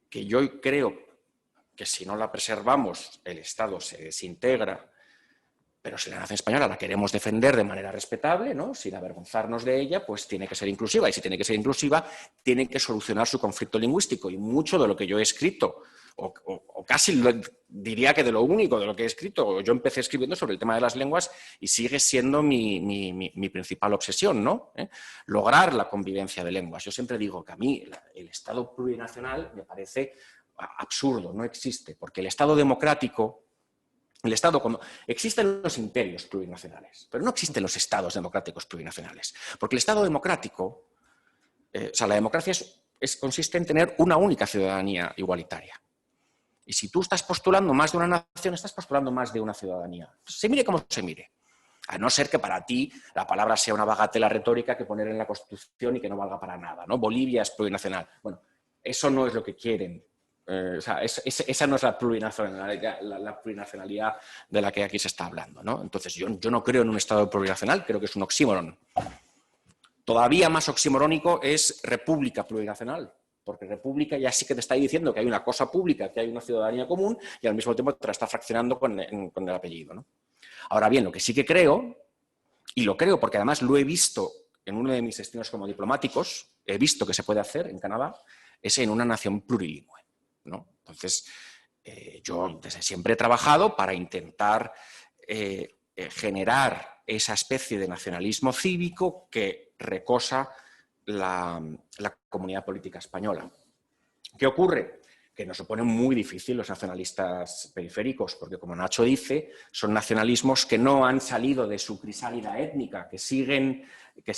Speaker 4: que yo creo que si no la preservamos el Estado se desintegra, pero si la nación española la queremos defender de manera respetable, ¿no? Sin avergonzarnos de ella, pues tiene que ser inclusiva. Y si tiene que ser inclusiva, tiene que solucionar su conflicto lingüístico. Y mucho de lo que yo he escrito, o casi diría que de lo único de lo que he escrito, yo empecé escribiendo sobre el tema de las lenguas y sigue siendo mi principal obsesión, ¿no? Lograr la convivencia de lenguas. Yo siempre digo que a mí el Estado plurinacional me parece absurdo, no existe, porque el Estado democrático... El Estado, como existen los imperios plurinacionales, pero no existen los estados democráticos plurinacionales. Porque el Estado democrático, o sea, la democracia consiste en tener una única ciudadanía igualitaria. Y si tú estás postulando más de una nación, estás postulando más de una ciudadanía. Se mire como se mire. A no ser que para ti la palabra sea una bagatela retórica que poner en la Constitución y que no valga para nada, ¿no? Bolivia es plurinacional. Bueno, eso no es lo que quieren. O sea, esa no es la plurinacionalidad de la que aquí se está hablando, ¿no? Entonces, yo no creo en un Estado plurinacional, creo que es un oxímoron. Todavía más oximorónico es república plurinacional, porque república ya sí que te está diciendo que hay una cosa pública, que hay una ciudadanía común y al mismo tiempo te la está fraccionando con el apellido, ¿no? Ahora bien, lo que sí que creo, y lo creo porque además lo he visto en uno de mis destinos como diplomáticos, he visto que se puede hacer en Canadá, es en una nación plurilingüe, ¿no? Entonces, yo desde siempre he trabajado para intentar generar esa especie de nacionalismo cívico que recosa la comunidad política española. ¿Qué ocurre? Que nos supone muy difícil los nacionalistas periféricos, porque como Nacho dice, son nacionalismos que no han salido de su crisálida étnica, que siguen, o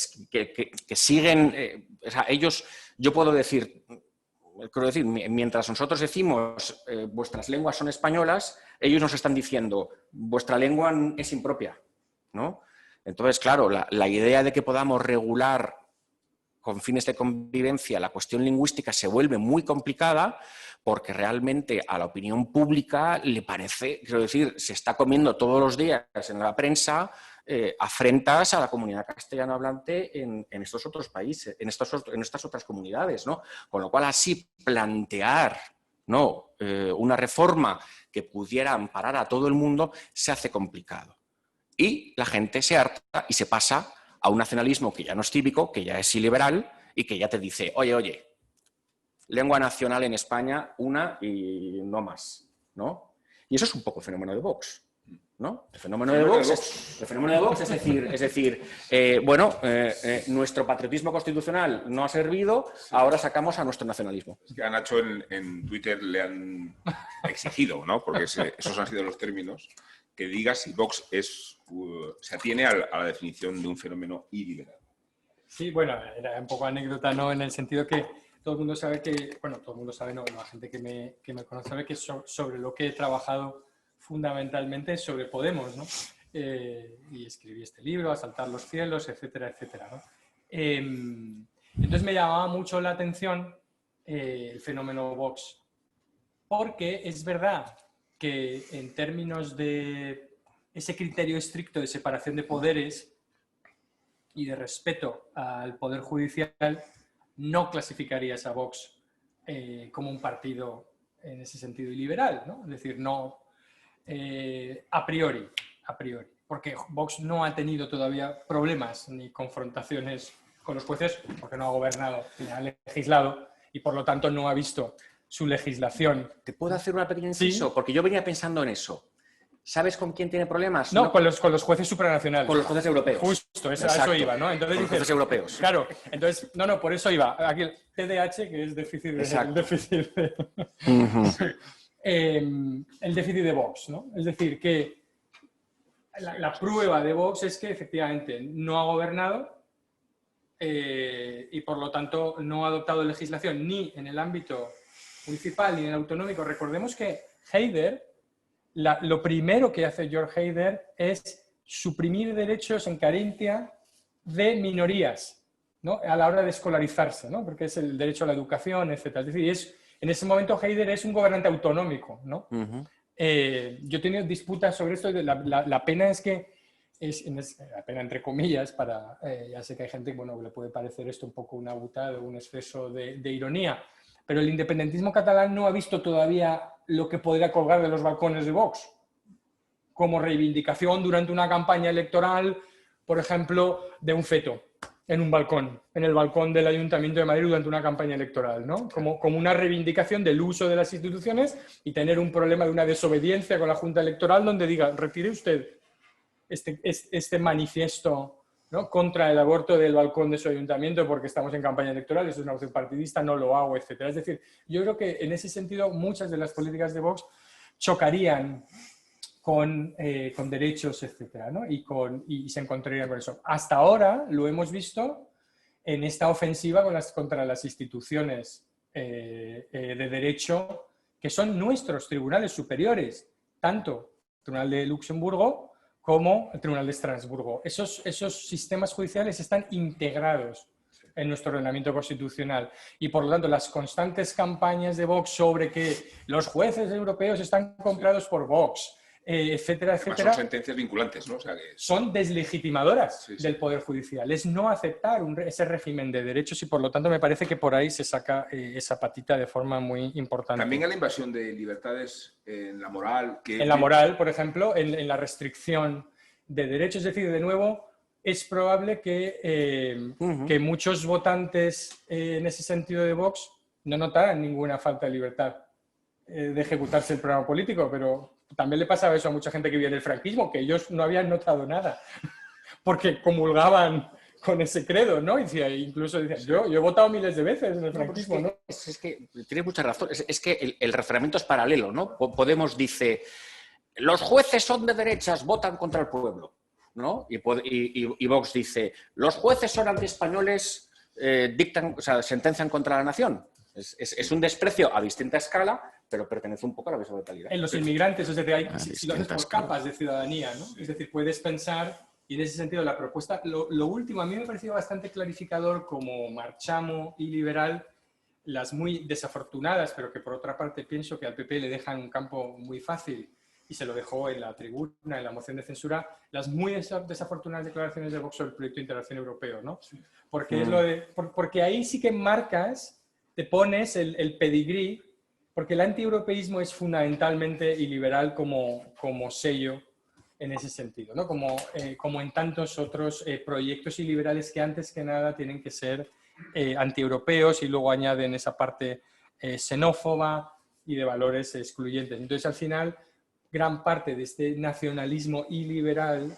Speaker 4: sea, ellos, yo puedo decir... Quiero decir, mientras nosotros decimos vuestras lenguas son españolas, ellos nos están diciendo vuestra lengua es impropia, ¿no? Entonces, claro, la idea de que podamos regular con fines de convivencia la cuestión lingüística se vuelve muy complicada porque realmente a la opinión pública le parece, quiero decir, se está comiendo todos los días en la prensa afrentas a la comunidad castellano hablante en estos otros países, en estas otras comunidades, ¿no? Con lo cual así plantear ¿no? Una reforma que pudiera amparar a todo el mundo se hace complicado. Y la gente se harta y se pasa a un nacionalismo que ya no es cívico, que ya es iliberal y que ya te dice, oye, lengua nacional en España, una y no más, ¿no? Y eso es un poco el fenómeno de Vox, ¿no? El fenómeno de Vox es decir, nuestro patriotismo constitucional no ha servido, ahora sacamos a nuestro nacionalismo.
Speaker 2: Es que a Nacho en Twitter le han exigido, ¿no? Porque esos han sido los términos, que diga si Vox se atiene a la definición de un fenómeno iliberal.
Speaker 3: Sí, bueno, era un poco anécdota, ¿no? En el sentido que todo el mundo sabe que, bueno, todo el mundo sabe, no, la gente que me conoce sabe que sobre lo que he trabajado fundamentalmente es sobre Podemos, ¿no? Y escribí este libro, Asaltar los cielos, etcétera, etcétera, ¿no? Entonces me llamaba mucho la atención el fenómeno Vox, porque es verdad que en términos de ese criterio estricto de separación de poderes y de respeto al Poder Judicial, no clasificarías a Vox como un partido en ese sentido iliberal, ¿no? Es decir, no a priori, porque Vox no ha tenido todavía problemas ni confrontaciones con los jueces, porque no ha gobernado ni ha legislado y por lo tanto no ha visto su legislación.
Speaker 4: ¿Te puedo hacer una pequeña inciso? ¿Sí? Porque yo venía pensando en eso. ¿Sabes con quién tiene problemas?
Speaker 3: No, con los jueces supranacionales.
Speaker 4: Con los jueces europeos.
Speaker 3: Justo, a eso iba, ¿no? Entonces,
Speaker 4: con los jueces europeos.
Speaker 3: Claro, entonces, no, por eso iba. Aquí el TDAH, que es déficit de... el déficit de Vox, ¿no? Es decir, que la prueba de Vox es que efectivamente no ha gobernado y por lo tanto no ha adoptado legislación ni en el ámbito municipal ni en el autonómico. Recordemos que Haider, lo primero que hace George Haider es suprimir derechos en Carintia de minorías, ¿no? A la hora de escolarizarse, ¿no? Porque es el derecho a la educación, etc. Es decir, en ese momento Haider es un gobernante autonómico, ¿no? Yo he tenido disputas sobre esto. La pena es que, la pena entre comillas, ya sé que hay gente, bueno, que le puede parecer esto un poco una butada, un exceso de ironía, pero el independentismo catalán no ha visto todavía lo que podría colgar de los balcones de Vox como reivindicación durante una campaña electoral, por ejemplo, de un feto en un balcón, en el balcón del Ayuntamiento de Madrid durante una campaña electoral, ¿no? Como una reivindicación del uso de las instituciones y tener un problema de una desobediencia con la Junta Electoral donde diga, retire usted este manifiesto, ¿no?, contra el aborto del balcón de su ayuntamiento porque estamos en campaña electoral, eso es una opción partidista, no lo hago, etc. Es decir, yo creo que en ese sentido muchas de las políticas de Vox chocarían con derechos, etcétera, ¿no? Y se encontrarían con eso. Hasta ahora lo hemos visto en esta ofensiva contra las instituciones de derecho que son nuestros tribunales superiores, tanto el Tribunal de Luxemburgo como el Tribunal de Estrasburgo. Esos sistemas judiciales están integrados en nuestro ordenamiento constitucional y, por lo tanto, las constantes campañas de Vox sobre que los jueces europeos están comprados por Vox, etcétera, etcétera.
Speaker 2: Son sentencias vinculantes, ¿no? O sea, que
Speaker 3: son deslegitimadoras del Poder Judicial. Es no aceptar ese régimen de derechos y, por lo tanto, me parece que por ahí se saca esa patita de forma muy importante.
Speaker 2: También a la invasión de libertades en la moral.
Speaker 3: En la moral, por ejemplo, en la restricción de derechos. Es decir, de nuevo, es probable que muchos votantes en ese sentido de Vox no notaran ninguna falta de libertad de ejecutarse el programa político, pero también le pasaba eso a mucha gente que vivía en el franquismo, que ellos no habían notado nada, porque comulgaban con ese credo, ¿no? Incluso decían, yo he votado miles de veces en el franquismo, ¿no?
Speaker 4: Es que tienes mucha razón, es que el razonamiento es paralelo, ¿no? Podemos dice, los jueces son de derechas, votan contra el pueblo, ¿no? Y Vox dice, los jueces son antiespañoles, sentencian contra la nación. Es un desprecio a distinta escala, pero pertenece un poco a la misma totalidad.
Speaker 3: En los inmigrantes, es decir, hay situaciones por capas de ciudadanía, ¿no? Es decir, puedes pensar, y en ese sentido la propuesta, lo último, a mí me ha parecido bastante clarificador como marchamo y liberal, las muy desafortunadas, pero que por otra parte pienso que al PP le dejan un campo muy fácil, y se lo dejó en la tribuna, en la moción de censura, las muy desafortunadas declaraciones de Vox sobre el proyecto de integración europeo, ¿no? Porque, porque ahí sí que marcas, te pones el pedigrí porque el antieuropeísmo es fundamentalmente iliberal como sello en ese sentido, ¿no? Como en tantos otros proyectos iliberales que antes que nada tienen que ser antieuropeos y luego añaden esa parte xenófoba y de valores excluyentes. Entonces, al final, gran parte de este nacionalismo iliberal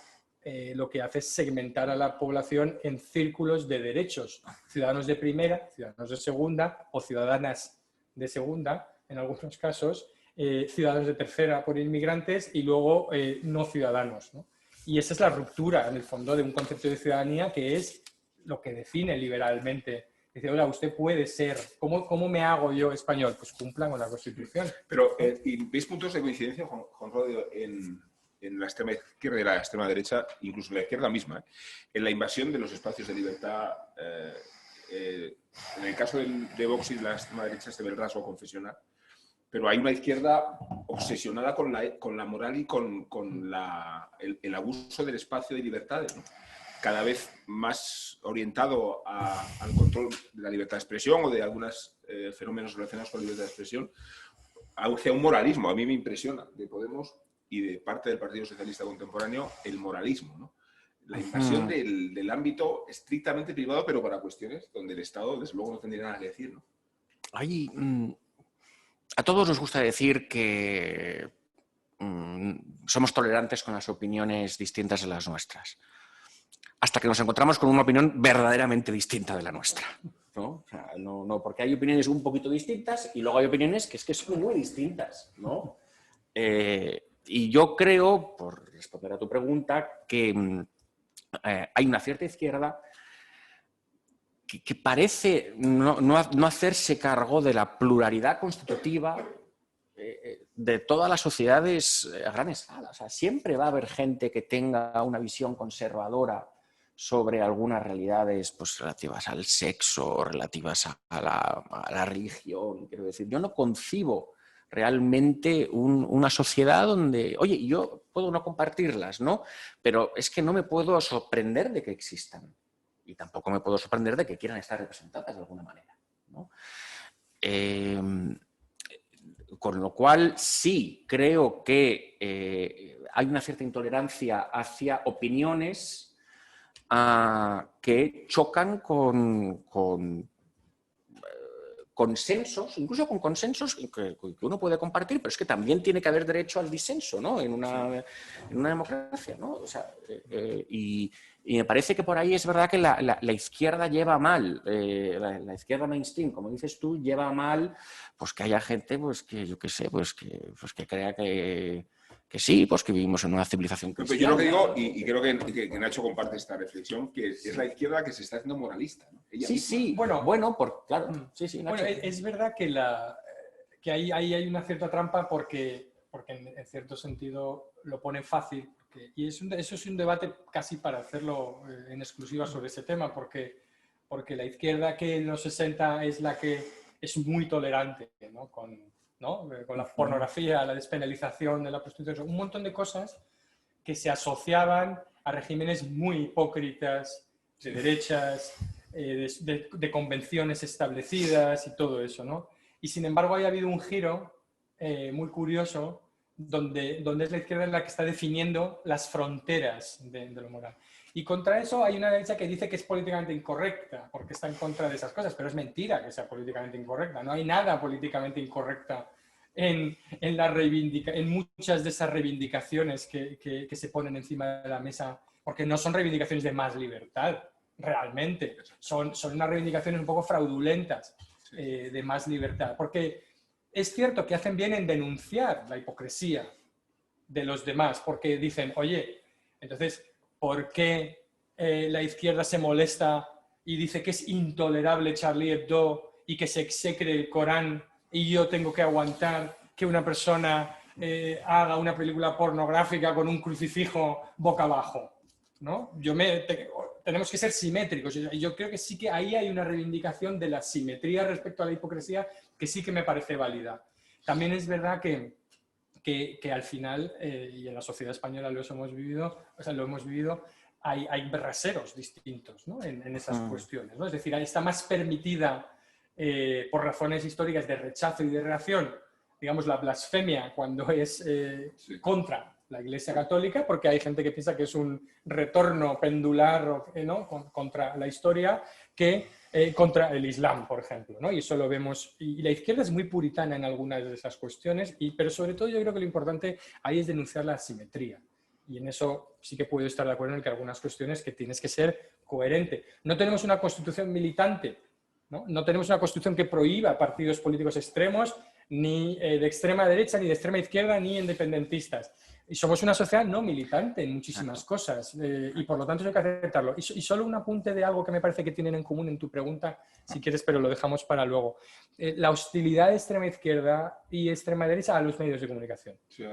Speaker 3: lo que hace es segmentar a la población en círculos de derechos, ciudadanos de primera, ciudadanos de segunda o ciudadanas de segunda, en algunos casos, ciudadanos de tercera por inmigrantes y luego no ciudadanos, ¿no? Y esa es la ruptura, en el fondo, de un concepto de ciudadanía que es lo que define liberalmente. Dice, hola, usted puede ser, ¿cómo me hago yo español? Pues cumplan con la Constitución.
Speaker 2: Pero, ¿y veis puntos de coincidencia, Juan Rodrigo, en la extrema izquierda y la extrema derecha, incluso en la izquierda misma, en la invasión de los espacios de libertad? En el caso de Vox y de la extrema derecha se ve el rasgo confesional, pero hay una izquierda obsesionada con la moral y con el abuso del espacio de libertades, ¿no? Cada vez más orientado al control de la libertad de expresión o de algunos fenómenos relacionados con la libertad de expresión, hacia un moralismo. A mí me impresiona de Podemos y de parte del Partido Socialista Contemporáneo el moralismo, ¿no? La invasión del ámbito estrictamente privado, pero para cuestiones donde el Estado, desde luego, no tendría nada que decir, ¿no?
Speaker 4: A todos nos gusta decir que somos tolerantes con las opiniones distintas de las nuestras, hasta que nos encontramos con una opinión verdaderamente distinta de la nuestra, ¿no? O sea, no, porque hay opiniones un poquito distintas y luego hay opiniones que son muy distintas, ¿no? Y yo creo, por responder a tu pregunta, que hay una cierta izquierda que parece no hacerse cargo de la pluralidad constitutiva de todas las sociedades a gran escala. O sea, siempre va a haber gente que tenga una visión conservadora sobre algunas realidades, pues, relativas al sexo, relativas a la religión. Quiero decir, yo no concibo realmente una sociedad donde, oye, yo puedo no compartirlas, ¿no? Pero es que no me puedo sorprender de que existan. Y tampoco me puedo sorprender de que quieran estar representadas de alguna manera, ¿no? Con lo cual, sí, creo que hay una cierta intolerancia hacia opiniones que chocan con consensos, incluso con consensos que uno puede compartir, pero es que también tiene que haber derecho al disenso, ¿no? En una democracia, ¿no? O sea, y me parece que por ahí es verdad que la izquierda lleva mal, la izquierda mainstream, como dices tú, lleva mal pues que haya gente, pues que yo qué sé, pues que crea que sí, pues que vivimos en una civilización cristiana.
Speaker 2: Yo lo que digo, y creo que Nacho comparte esta reflexión, que es la izquierda que se está haciendo moralista, ¿no? Ella misma.
Speaker 3: Sí,
Speaker 4: claro. Sí, Nacho.
Speaker 3: Bueno, es verdad que ahí hay una cierta trampa porque en cierto sentido lo pone fácil. Y eso es un debate casi para hacerlo en exclusiva sobre ese tema, porque la izquierda que en los 60 es la que es muy tolerante, ¿no? Con la pornografía, la despenalización de la prostitución, un montón de cosas que se asociaban a regímenes muy hipócritas, de derechas, de convenciones establecidas y todo eso, ¿no? Y sin embargo ha habido un giro muy curioso donde es la izquierda la que está definiendo las fronteras de lo moral. Y contra eso hay una derecha que dice que es políticamente incorrecta, porque está en contra de esas cosas, pero es mentira que sea políticamente incorrecta. No hay nada políticamente incorrecta en muchas de esas reivindicaciones que se ponen encima de la mesa, porque no son reivindicaciones de más libertad, realmente. Son unas reivindicaciones un poco fraudulentas de más libertad, porque es cierto que hacen bien en denunciar la hipocresía de los demás, porque dicen, oye, entonces, ¿por qué la izquierda se molesta y dice que es intolerable Charlie Hebdo y que se execre el Corán y yo tengo que aguantar que una persona haga una película pornográfica con un crucifijo boca abajo, ¿no? Tenemos que ser simétricos. Y yo creo que sí que ahí hay una reivindicación de la simetría respecto a la hipocresía que sí que me parece válida. También es verdad que al final, y en la sociedad española lo hemos vivido, hay raseros distintos, ¿no? en esas cuestiones, ¿no? Es decir, está más permitida por razones históricas de rechazo y de reacción digamos, la blasfemia cuando es contra la Iglesia Católica, porque hay gente que piensa que es un retorno pendular, ¿no?, contra la historia, que contra el Islam, por ejemplo, ¿no? Y eso lo vemos. Y la izquierda es muy puritana en algunas de esas cuestiones, pero sobre todo yo creo que lo importante ahí es denunciar la asimetría. Y en eso sí que puedo estar de acuerdo en que algunas cuestiones que tienes que ser coherente. No tenemos una constitución militante, ¿no? No tenemos una constitución que prohíba partidos políticos extremos, ni de extrema derecha, ni de extrema izquierda, ni independentistas. Y somos una sociedad no militante en muchísimas cosas, y por lo tanto hay que aceptarlo. Y solo un apunte de algo que me parece que tienen en común en tu pregunta, si quieres, pero lo dejamos para luego. La hostilidad de extrema izquierda y extrema derecha a los medios de comunicación.
Speaker 2: Sí,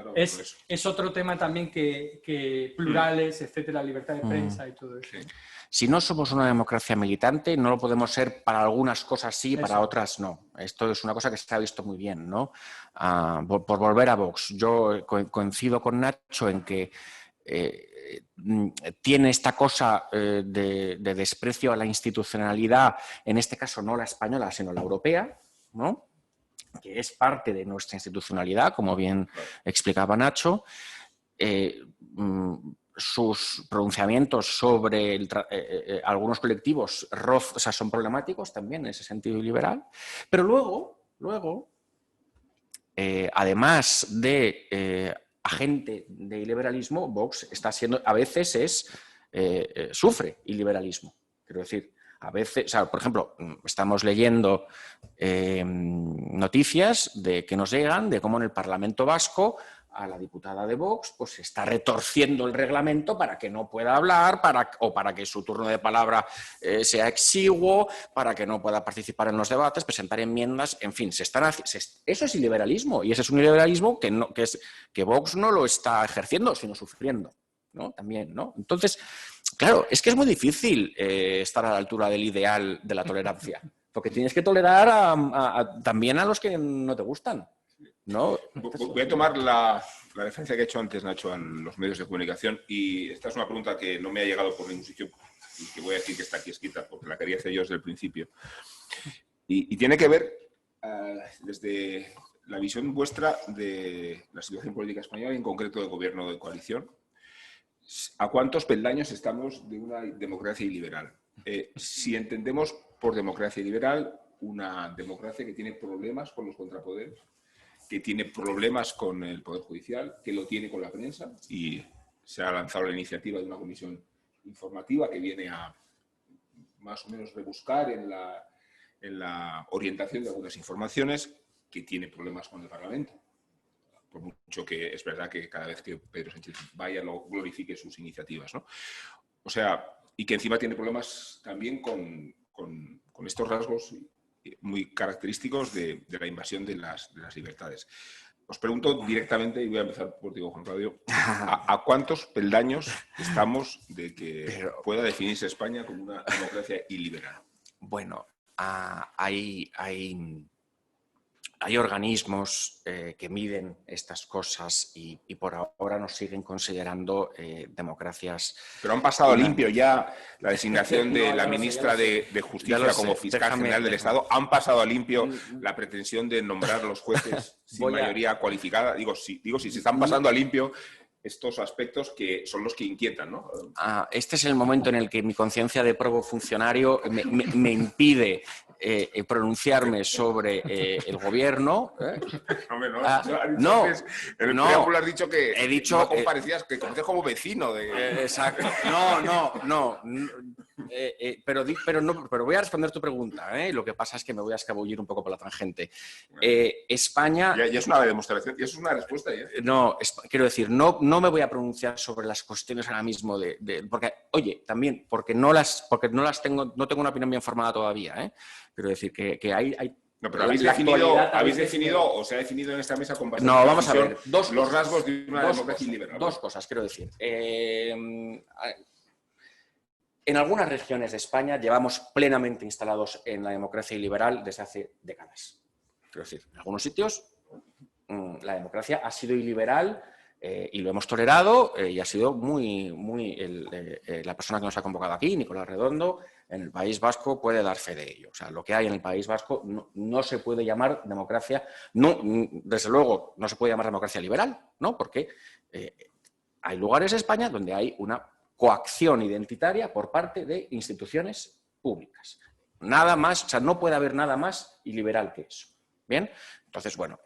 Speaker 3: es otro tema también que plurales, etcétera, libertad de prensa y todo eso.
Speaker 2: Sí.
Speaker 4: Si no somos una democracia militante, no lo podemos ser para algunas cosas sí, para otras no. Esto es una cosa que se ha visto muy bien, ¿no? Por volver a Vox, yo coincido con Nacho en que tiene esta cosa de desprecio a la institucionalidad, en este caso no la española, sino la europea, ¿no?, que es parte de nuestra institucionalidad, como bien explicaba Nacho. Sus pronunciamientos sobre algunos colectivos son problemáticos también en ese sentido liberal, pero luego además de agente de liberalismo, Vox está siendo, a veces sufre iliberalismo. Quiero decir, a veces, o sea, por ejemplo, estamos leyendo noticias que nos llegan de cómo en el Parlamento Vasco a la diputada de Vox pues se está retorciendo el reglamento para que no pueda hablar o para que su turno de palabra sea exiguo, para que no pueda participar en los debates, presentar enmiendas, en fin, eso es iliberalismo, y ese es un iliberalismo que Vox no lo está ejerciendo, sino sufriendo, ¿no? También, ¿no? Entonces, claro, es que es muy difícil estar a la altura del ideal de la tolerancia, porque tienes que tolerar también a los que no te gustan, ¿no?
Speaker 2: Voy a tomar la referencia que he hecho antes, Nacho, a los medios de comunicación, y esta es una pregunta que no me ha llegado por ningún sitio y que voy a decir que está aquí escrita porque la quería hacer yo desde el principio. Y tiene que ver desde la visión vuestra de la situación política española y en concreto del gobierno de coalición. ¿A cuántos peldaños estamos de una democracia iliberal? Si entendemos por democracia liberal una democracia que tiene problemas con los contrapoderes, que tiene problemas con el Poder Judicial, que lo tiene con la prensa, y se ha lanzado la iniciativa de una comisión informativa que viene a más o menos rebuscar en la orientación de algunas informaciones, que tiene problemas con el Parlamento. Por mucho que es verdad que cada vez que Pedro Sánchez vaya lo glorifique sus iniciativas, ¿no? O sea, y que encima tiene problemas también con estos rasgos muy característicos de la invasión de las libertades. Os pregunto directamente, y voy a empezar por ti, Juan Claudio, ¿a cuántos peldaños estamos de que pueda definirse España como una democracia iliberal?
Speaker 4: Bueno, hay organismos que miden estas cosas y por ahora nos siguen considerando democracias.
Speaker 2: Pero han pasado limpio ya la designación de la ministra de Justicia como fiscal general del Estado. Han pasado a limpio la pretensión de nombrar los jueces sin mayoría cualificada. Digo, si se están pasando a limpio estos aspectos que son los que inquietan, ¿no?
Speaker 4: Este es el momento en el que mi conciencia de probo funcionario me impide pronunciarme sobre el gobierno.
Speaker 2: No, en el preámbulo has dicho que
Speaker 4: he dicho,
Speaker 2: no comparecías, que conoces como vecino de...
Speaker 4: Exacto. No. Pero voy a responder tu pregunta, ¿eh? Lo que pasa es que me voy a escabullir un poco por la tangente. España...
Speaker 2: Ya es una demostración, y eso es una respuesta.
Speaker 4: No, quiero decir, no me voy a pronunciar sobre las cuestiones ahora mismo porque, oye, también, porque no tengo una opinión bien formada todavía, ¿eh? Quiero decir que hay...
Speaker 2: No, pero habéis definido o se ha definido en esta mesa con bastante
Speaker 4: No, vamos a ver.
Speaker 2: Los rasgos de una democracia liberal.
Speaker 4: Dos cosas, quiero decir. En algunas regiones de España llevamos plenamente instalados en la democracia iliberal desde hace décadas. Quiero decir, en algunos sitios la democracia ha sido iliberal y lo hemos tolerado y ha sido muy la persona que nos ha convocado aquí, Nicolás Redondo, en el País Vasco puede dar fe de ello. O sea, lo que hay en el País Vasco no se puede llamar democracia, no, desde luego no se puede llamar democracia liberal, ¿no? Porque hay lugares en España donde hay una coacción identitaria por parte de instituciones públicas. Nada más, o sea, no puede haber nada más iliberal que eso. ¿Bien? Entonces, bueno,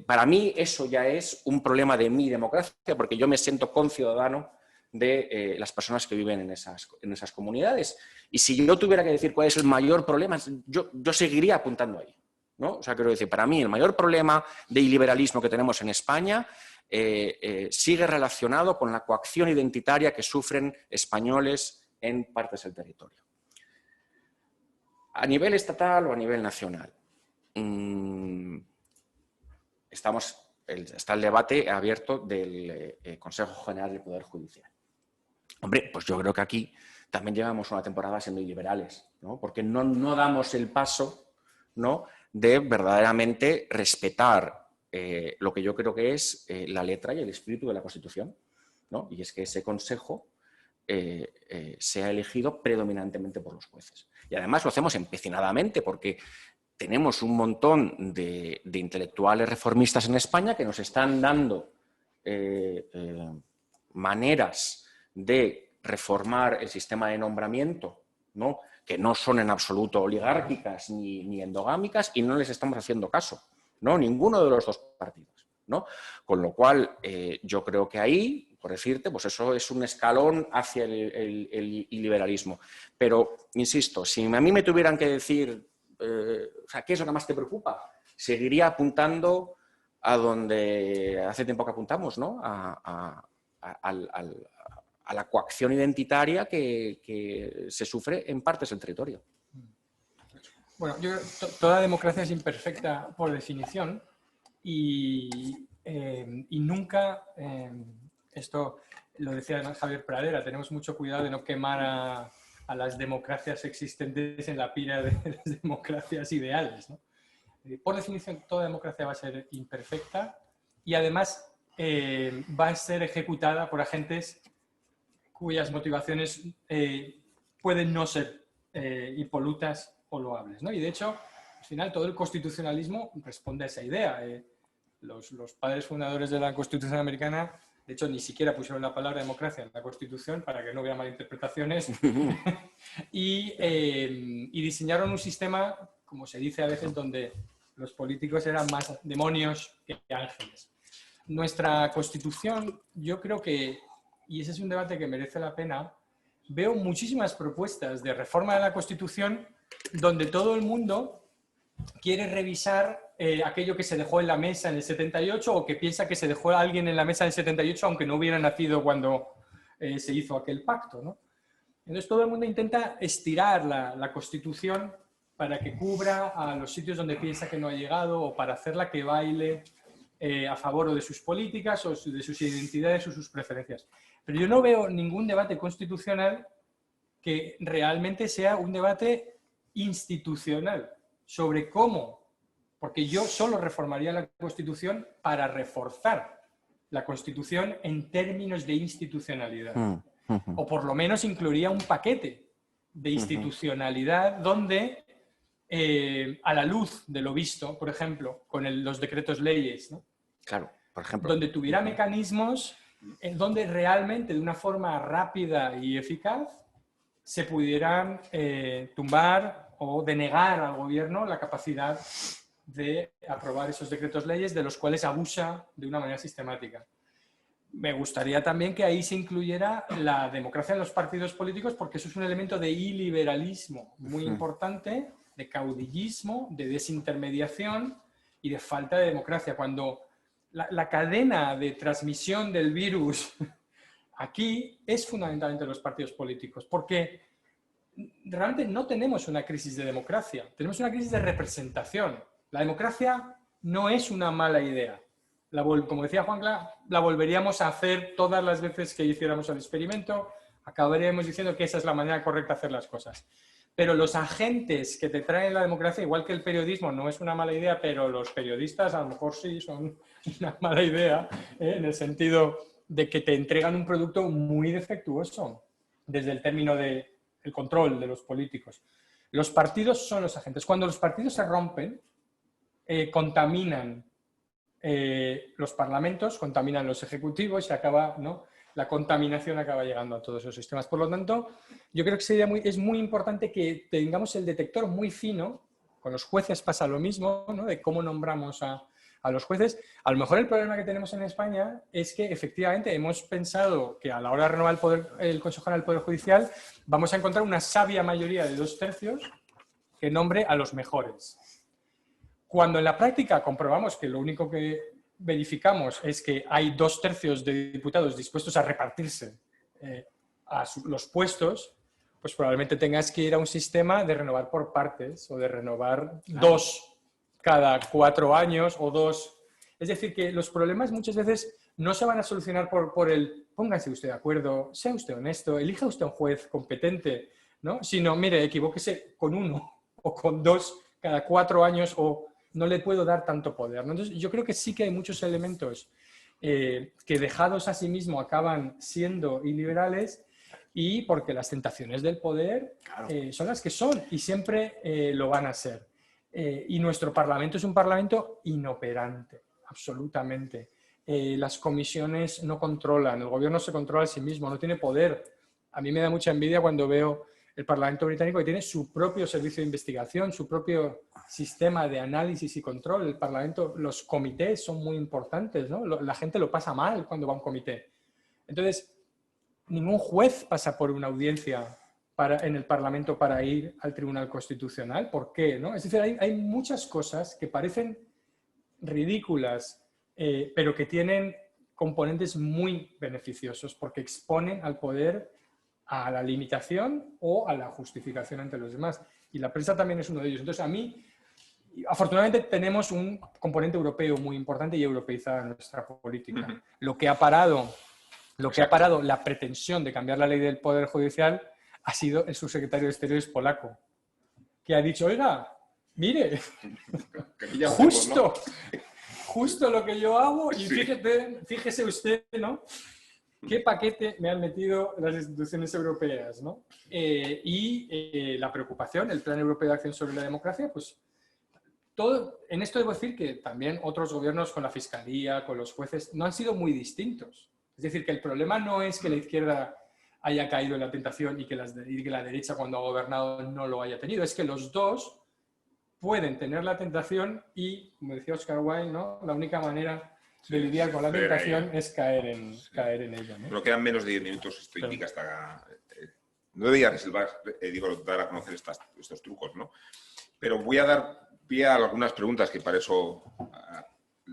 Speaker 4: para mí eso ya es un problema de mi democracia, porque yo me siento conciudadano de las personas que viven en esas comunidades. Y si yo tuviera que decir cuál es el mayor problema, yo seguiría apuntando ahí, ¿no? O sea, quiero decir, para mí el mayor problema de iliberalismo que tenemos en España sigue relacionado con la coacción identitaria que sufren españoles en partes del territorio. A nivel estatal o a nivel nacional. Está el debate abierto del Consejo General del Poder Judicial. Hombre, pues yo creo que aquí también llevamos una temporada siendo iliberales, ¿no? Porque no damos el paso, ¿no?, de verdaderamente respetar lo que yo creo que es la letra y el espíritu de la Constitución, ¿no? Y es que ese Consejo sea elegido predominantemente por los jueces. Y además lo hacemos empecinadamente porque tenemos un montón de intelectuales reformistas en España que nos están dando maneras de reformar el sistema de nombramiento, ¿no?, que no son en absoluto oligárquicas ni endogámicas, y no les estamos haciendo caso, ¿no?, ninguno de los dos partidos, ¿no? Con lo cual, yo creo que ahí, por decirte, pues eso es un escalón hacia el iliberalismo. Pero, insisto, si a mí me tuvieran que decir, o sea, ¿qué es lo que más te preocupa? Seguiría apuntando a donde hace tiempo que apuntamos, ¿no?, a la coacción identitaria que se sufre en partes del territorio.
Speaker 3: Bueno, toda democracia es imperfecta por definición y nunca, esto lo decía además Javier Pradera, tenemos mucho cuidado de no quemar a las democracias existentes en la pira de las democracias ideales, ¿no? Por definición, toda democracia va a ser imperfecta y además va a ser ejecutada por agentes cuyas motivaciones pueden no ser impolutas o loables, ¿no? Y de hecho, al final, todo el constitucionalismo responde a esa idea. Los padres fundadores de la Constitución americana, de hecho, ni siquiera pusieron la palabra democracia en la Constitución para que no hubiera malinterpretaciones y diseñaron un sistema, como se dice a veces, donde los políticos eran más demonios que ángeles. Nuestra Constitución, yo creo que, y ese es un debate que merece la pena, veo muchísimas propuestas de reforma de la Constitución donde todo el mundo quiere revisar aquello que se dejó en la mesa en el 78 o que piensa que se dejó a alguien en la mesa en el 78 aunque no hubiera nacido cuando se hizo aquel pacto, ¿no? Entonces todo el mundo intenta estirar la Constitución para que cubra a los sitios donde piensa que no ha llegado o para hacerla que baile a favor o de sus políticas o de sus identidades o sus preferencias. Pero yo no veo ningún debate constitucional que realmente sea un debate institucional sobre cómo, porque yo solo reformaría la Constitución para reforzar la Constitución en términos de institucionalidad. O por lo menos incluiría un paquete de institucionalidad donde, a la luz de lo visto, por ejemplo, con los decretos leyes, ¿no?
Speaker 4: Claro, por ejemplo.
Speaker 3: Donde tuviera mecanismos en donde realmente de una forma rápida y eficaz se pudieran tumbar o denegar al gobierno la capacidad de aprobar esos decretos leyes de los cuales abusa de una manera sistemática. Me gustaría también que ahí se incluyera la democracia en los partidos políticos porque eso es un elemento de iliberalismo muy importante, de caudillismo, de desintermediación y de falta de democracia. Cuando la cadena de transmisión del virus aquí es fundamentalmente los partidos políticos, porque realmente no tenemos una crisis de democracia, tenemos una crisis de representación. La democracia no es una mala idea. Como decía Juancla, la volveríamos a hacer todas las veces que hiciéramos el experimento, acabaríamos diciendo que esa es la manera correcta de hacer las cosas. Pero los agentes que te traen la democracia, igual que el periodismo no es una mala idea, pero los periodistas a lo mejor sí son una mala idea, en el sentido de que te entregan un producto muy defectuoso, desde el término de el control de los políticos. Los partidos son los agentes. Cuando los partidos se rompen, contaminan los parlamentos, contaminan los ejecutivos y acaba, ¿no? La contaminación acaba llegando a todos esos sistemas. Por lo tanto, yo creo que es muy importante que tengamos el detector muy fino. Con los jueces pasa lo mismo, ¿no? De cómo nombramos a los jueces. A lo mejor el problema que tenemos en España es que efectivamente hemos pensado que a la hora de renovar el Consejo General del Poder Judicial vamos a encontrar una sabia mayoría de 2/3 que nombre a los mejores. Cuando en la práctica comprobamos que lo único que verificamos es que hay 2/3 de diputados dispuestos a repartirse los puestos, pues probablemente tengas que ir a un sistema de renovar por partes o de renovar 2 cada 4 años o 2. Es decir, que los problemas muchas veces no se van a solucionar por el póngase usted de acuerdo, sea usted honesto, elija usted un juez competente, ¿no? Sino, mire, equivóquese con 1 o con 2 cada 4 años o no le puedo dar tanto poder, ¿no? Entonces, yo creo que sí que hay muchos elementos que dejados a sí mismo acaban siendo iliberales y porque las tentaciones del poder son las que son y siempre lo van a ser. Y nuestro Parlamento es un Parlamento inoperante, absolutamente. Las comisiones no controlan, el gobierno se controla a sí mismo, no tiene poder. A mí me da mucha envidia cuando veo el Parlamento británico que tiene su propio servicio de investigación, su propio sistema de análisis y control. El Parlamento, los comités son muy importantes, ¿no? La gente lo pasa mal cuando va a un comité. Entonces, ningún juez pasa por una audiencia en el Parlamento para ir al Tribunal Constitucional. ¿Por qué? ¿No? Es decir, hay muchas cosas que parecen ridículas, pero que tienen componentes muy beneficiosos porque exponen al poder a la limitación o a la justificación ante los demás. Y la prensa también es uno de ellos. Entonces, a mí, afortunadamente, tenemos un componente europeo muy importante y europeizada en nuestra política. Lo que ha parado la pretensión de cambiar la ley del Poder Judicial ha sido el subsecretario de Exteriores polaco, que ha dicho, oiga, mire, justo lo que yo hago y fíjese usted, ¿no? ¿Qué paquete me han metido las instituciones europeas, ¿no? La preocupación, el Plan Europeo de Acción sobre la Democracia, pues todo, en esto debo decir que también otros gobiernos con la Fiscalía, con los jueces, no han sido muy distintos. Es decir, que el problema no es que la izquierda haya caído en la tentación y que la derecha cuando ha gobernado no lo haya tenido. Es que los dos pueden tener la tentación y, como decía Oscar Wilde, ¿no? La única manera de lidiar con la tentación es caer en ella, ¿no?
Speaker 2: Pero quedan menos de 10 minutos, esto indica hasta... no debería reservar, dar a conocer estos trucos, ¿no? Pero voy a dar pie a algunas preguntas que para eso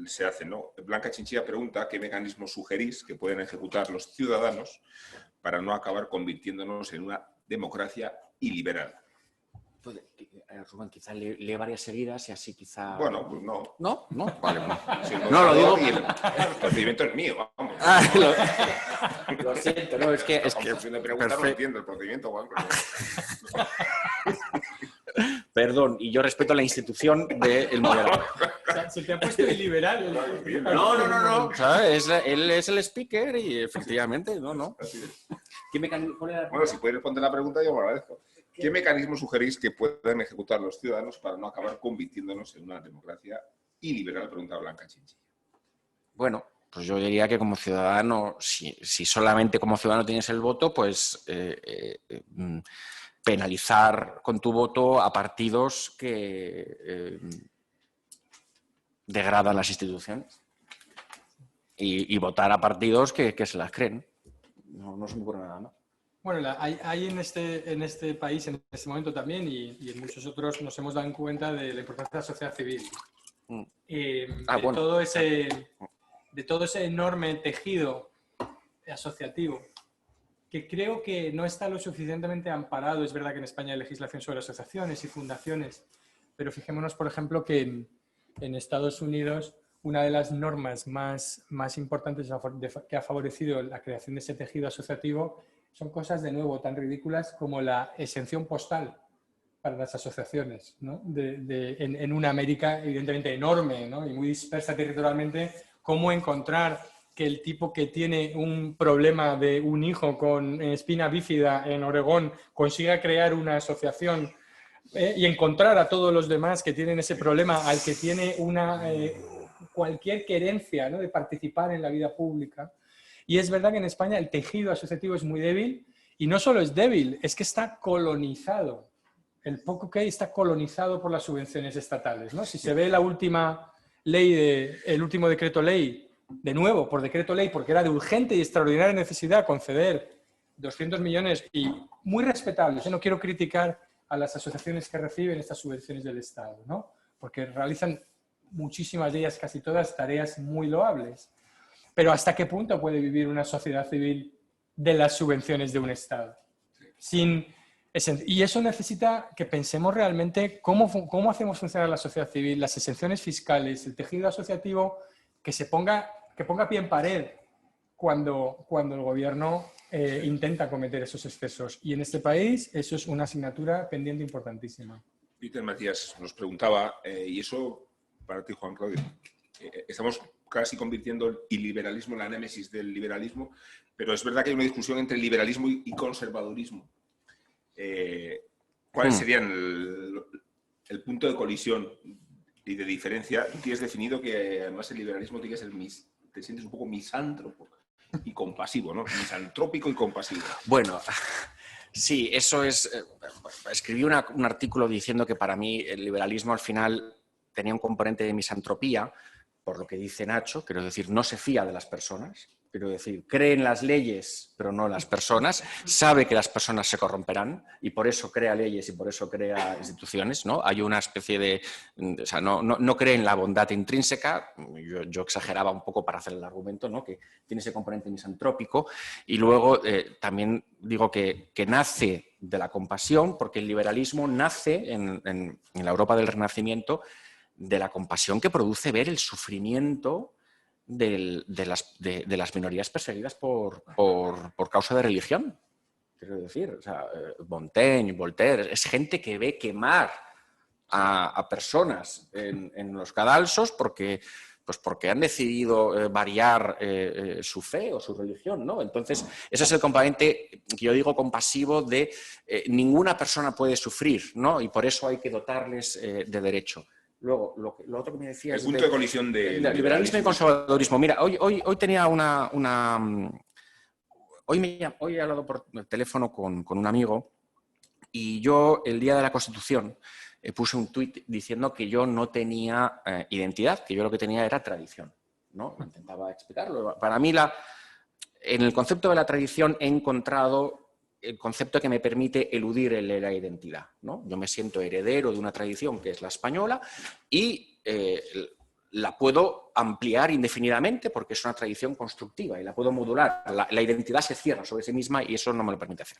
Speaker 2: se hacen, ¿no? Blanca Chinchilla pregunta qué mecanismos sugerís que pueden ejecutar los ciudadanos para no acabar convirtiéndonos en una democracia iliberal.
Speaker 4: Rubén, quizá lee varias seguidas y así quizá...
Speaker 2: Bueno, pues no.
Speaker 4: ¿No? ¿No? Vale.
Speaker 2: Si
Speaker 4: no, lo digo...
Speaker 2: Y el procedimiento es mío, vamos.
Speaker 4: Lo siento, no, es que...
Speaker 2: Si me preguntan, no entiendo el procedimiento, Juan. Pero...
Speaker 4: Perdón, y yo respeto la institución del moderador.
Speaker 3: O sea, se te ha puesto iliberal.
Speaker 4: No. ¿Sabes? Él es el speaker y efectivamente, no.
Speaker 2: ¿Qué mecanismo? Bueno, si puedes responder la pregunta, yo lo agradezco. ¿Qué mecanismos sugerís que puedan ejecutar los ciudadanos para no acabar convirtiéndonos en una democracia iliberal? Pregunta Blanca Chinchilla.
Speaker 4: Bueno, pues yo diría que como ciudadano, si solamente como ciudadano tienes el voto, pues penalizar con tu voto a partidos que degradan las instituciones y votar a partidos que se las creen. No se me ocurre nada, ¿no?
Speaker 3: Bueno, hay en este país, en este momento también, y en muchos otros, nos hemos dado cuenta de la importancia de la sociedad civil. De todo ese enorme tejido asociativo, que creo que no está lo suficientemente amparado. Es verdad que en España hay legislación sobre asociaciones y fundaciones, pero fijémonos, por ejemplo, que en Estados Unidos una de las normas más importantes que ha favorecido la creación de ese tejido asociativo son cosas, de nuevo, tan ridículas como la exención postal para las asociaciones, ¿no? En una América evidentemente enorme, ¿no? Y muy dispersa territorialmente, cómo encontrar que el tipo que tiene un problema de un hijo con espina bífida en Oregón consiga crear una asociación y encontrar a todos los demás que tienen ese problema, al que tiene cualquier querencia, ¿no?, de participar en la vida pública. Y es verdad que en España el tejido asociativo es muy débil, y no solo es débil, es que está colonizado. El poco que hay está colonizado por las subvenciones estatales, ¿no? Si se ve la última ley, el último decreto ley, de nuevo, por decreto ley, porque era de urgente y extraordinaria necesidad conceder 200 millones, y muy respetables, no quiero criticar a las asociaciones que reciben estas subvenciones del Estado, ¿no?, porque realizan muchísimas de ellas, casi todas, tareas muy loables. Pero ¿hasta qué punto puede vivir una sociedad civil de las subvenciones de un Estado? Y eso necesita que pensemos realmente cómo hacemos funcionar la sociedad civil, las exenciones fiscales, el tejido asociativo, que ponga pie en pared cuando el gobierno intenta cometer esos excesos. Y en este país eso es una asignatura pendiente importantísima.
Speaker 2: Peter Matías nos preguntaba, y eso para ti, Juan Claudio, estamos casi convirtiendo el iliberalismo en la némesis del liberalismo, pero es verdad que hay una discusión entre liberalismo y conservadurismo. ¿Cuáles serían el punto de colisión y de diferencia? Tú tienes definido que además el liberalismo tiene que ser, te sientes un poco misántropo y compasivo, ¿no? Misantrópico y compasivo.
Speaker 4: Bueno, sí, eso es... escribí un artículo diciendo que para mí el liberalismo al final tenía un componente de misantropía, por lo que dice Nacho, quiero decir, no se fía de las personas, quiero decir, cree en las leyes, pero no en las personas, sabe que las personas se corromperán y por eso crea leyes y por eso crea instituciones, ¿no? Hay una especie de... O sea, no cree en la bondad intrínseca, yo exageraba un poco para hacer el argumento, ¿no?, que tiene ese componente misantrópico, y luego también digo que nace de la compasión, porque el liberalismo nace en la Europa del Renacimiento de la compasión que produce ver el sufrimiento de las minorías perseguidas por causa de religión. Quiero decir, o sea, Montaigne, Voltaire, es gente que ve quemar a personas en los cadalsos porque han decidido variar su fe o su religión, ¿no? Entonces, ese es el componente que yo digo compasivo de ninguna persona puede sufrir, ¿no? Y por eso hay que dotarles de derecho. Luego, lo otro que me decías...
Speaker 2: El punto de colisión de
Speaker 4: liberalismo y conservadurismo. Mira, hoy tenía Hoy he hablado por teléfono con un amigo y yo, el día de la Constitución, puse un tuit diciendo que yo no tenía identidad, que yo lo que tenía era tradición, ¿no? Intentaba explicarlo. Para mí, en el concepto de la tradición he encontrado el concepto que me permite eludir la identidad, ¿no? Yo me siento heredero de una tradición que es la española y la puedo ampliar indefinidamente porque es una tradición constructiva y la puedo modular. La identidad se cierra sobre sí misma y eso no me lo permite hacer.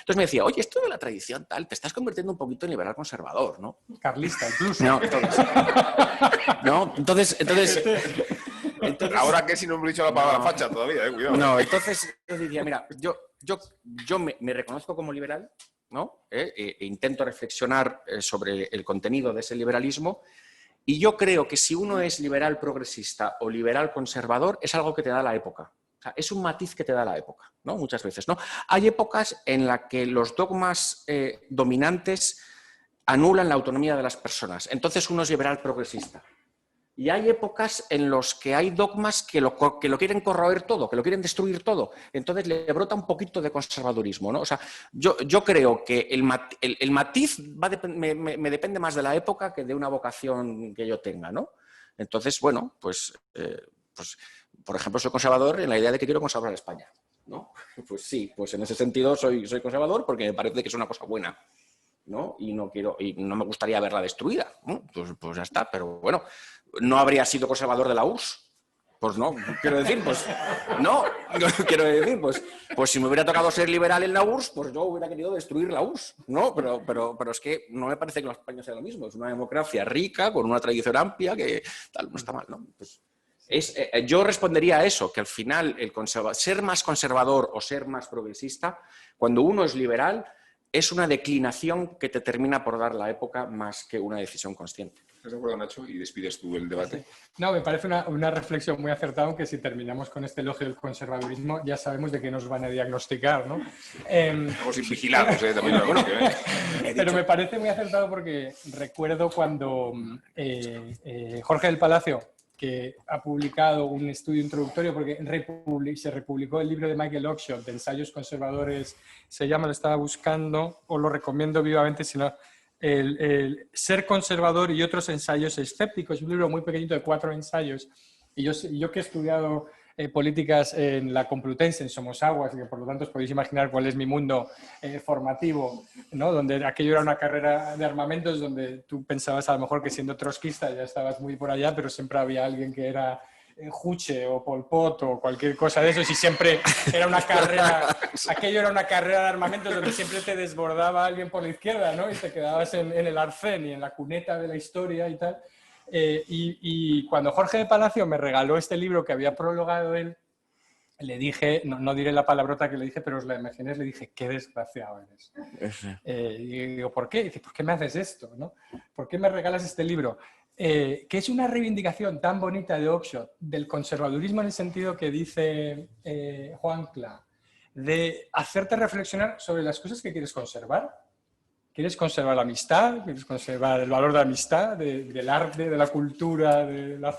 Speaker 4: Entonces me decía, oye, esto de la tradición tal, te estás convirtiendo un poquito en liberal conservador, ¿no?
Speaker 3: Carlista, incluso.
Speaker 4: Entonces,
Speaker 2: ahora que si no me he dicho la palabra facha todavía, cuidado.
Speaker 4: No, entonces yo decía, mira, yo me reconozco como liberal, ¿no? E intento reflexionar sobre el contenido de ese liberalismo y yo creo que si uno es liberal progresista o liberal conservador es algo que te da la época. O sea, es un matiz que te da la época, ¿no? Muchas veces, ¿no? Hay épocas en las que los dogmas dominantes anulan la autonomía de las personas. Entonces uno es liberal progresista. Y hay épocas en las que hay dogmas que lo quieren corroer todo, que lo quieren destruir todo. Entonces le brota un poquito de conservadurismo, ¿no? O sea, yo creo que el matiz me depende más de la época que de una vocación que yo tenga, ¿no? Entonces, bueno, pues por ejemplo, soy conservador en la idea de que quiero conservar España, ¿no? Pues sí, pues en ese sentido soy conservador porque me parece que es una cosa buena, ¿no? Y no me gustaría verla destruida, ¿no? Pues ya está, pero bueno, ¿no habría sido conservador de la URSS? Pues no, quiero decir, pues si me hubiera tocado ser liberal en la URSS, pues yo hubiera querido destruir la URSS, ¿no? Pero es que no me parece que la España sea lo mismo, es una democracia rica, con una tradición amplia, que tal, no está mal, ¿no? Pues yo respondería a eso, que al final ser más conservador o ser más progresista, cuando uno es liberal, es una declinación que te termina por dar la época más que una decisión consciente.
Speaker 2: ¿Estás de acuerdo, Nacho? Y despides tú el debate.
Speaker 3: No, me parece una reflexión muy acertada, aunque si terminamos con este elogio del conservadurismo ya sabemos de qué nos van a diagnósticar, ¿no?
Speaker 2: Estamos vigilados, también. Bueno,
Speaker 3: pero me parece muy acertado porque recuerdo cuando Jorge del Palacio, que ha publicado un estudio introductorio, porque se republicó el libro de Michael Oakeshott, de ensayos conservadores, se llama, lo estaba buscando, os lo recomiendo vivamente, si no, el Ser conservador y otros ensayos escépticos, es un libro muy pequeñito de 4 ensayos, y yo que he estudiado políticas en la Complutense, en Somosaguas, y que por lo tanto os podéis imaginar cuál es mi mundo formativo, ¿no? Donde aquello era una carrera de armamentos donde tú pensabas a lo mejor que siendo trotskista ya estabas muy por allá, pero siempre había alguien que era Juche o Pol Pot o cualquier cosa de eso, y siempre era una carrera, aquello era una carrera de armamentos donde siempre te desbordaba alguien por la izquierda, ¿no? Y te quedabas en el arcén y en la cuneta de la historia y tal. Y cuando Jorge de Palacio me regaló este libro que había prologado él, le dije, no diré la palabrota que le dije, pero os la imaginé, le dije, qué desgraciado eres. Y digo, ¿por qué? Y dice, ¿por qué me haces esto? ¿No? ¿Por qué me regalas este libro? Que es una reivindicación tan bonita de Oakeshott, del conservadurismo en el sentido que dice Juan Cla, de hacerte reflexionar sobre las cosas que quieres conservar. ¿Quieres conservar la amistad? ¿Quieres conservar el valor de la amistad, del arte, de la cultura, de la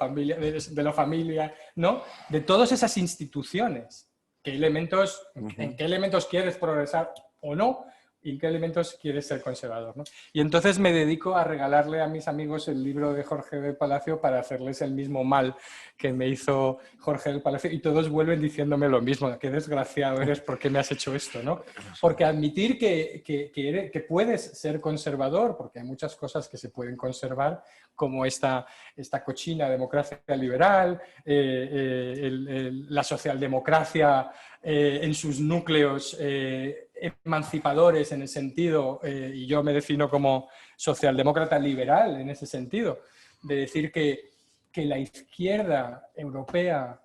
Speaker 3: familia, ¿no? De todas esas instituciones. ¿En qué elementos quieres progresar o no? ¿Y en qué elementos quieres ser conservador, ¿no? Y entonces me dedico a regalarle a mis amigos el libro de Jorge del Palacio para hacerles el mismo mal que me hizo Jorge del Palacio, y todos vuelven diciéndome lo mismo, qué desgraciado eres, ¿por qué me has hecho esto, ¿no? Porque admitir que puedes ser conservador, porque hay muchas cosas que se pueden conservar, como esta cochina democracia liberal, la socialdemocracia en sus núcleos emancipadores en el sentido, y yo me defino como socialdemócrata liberal en ese sentido, de decir que la izquierda europea,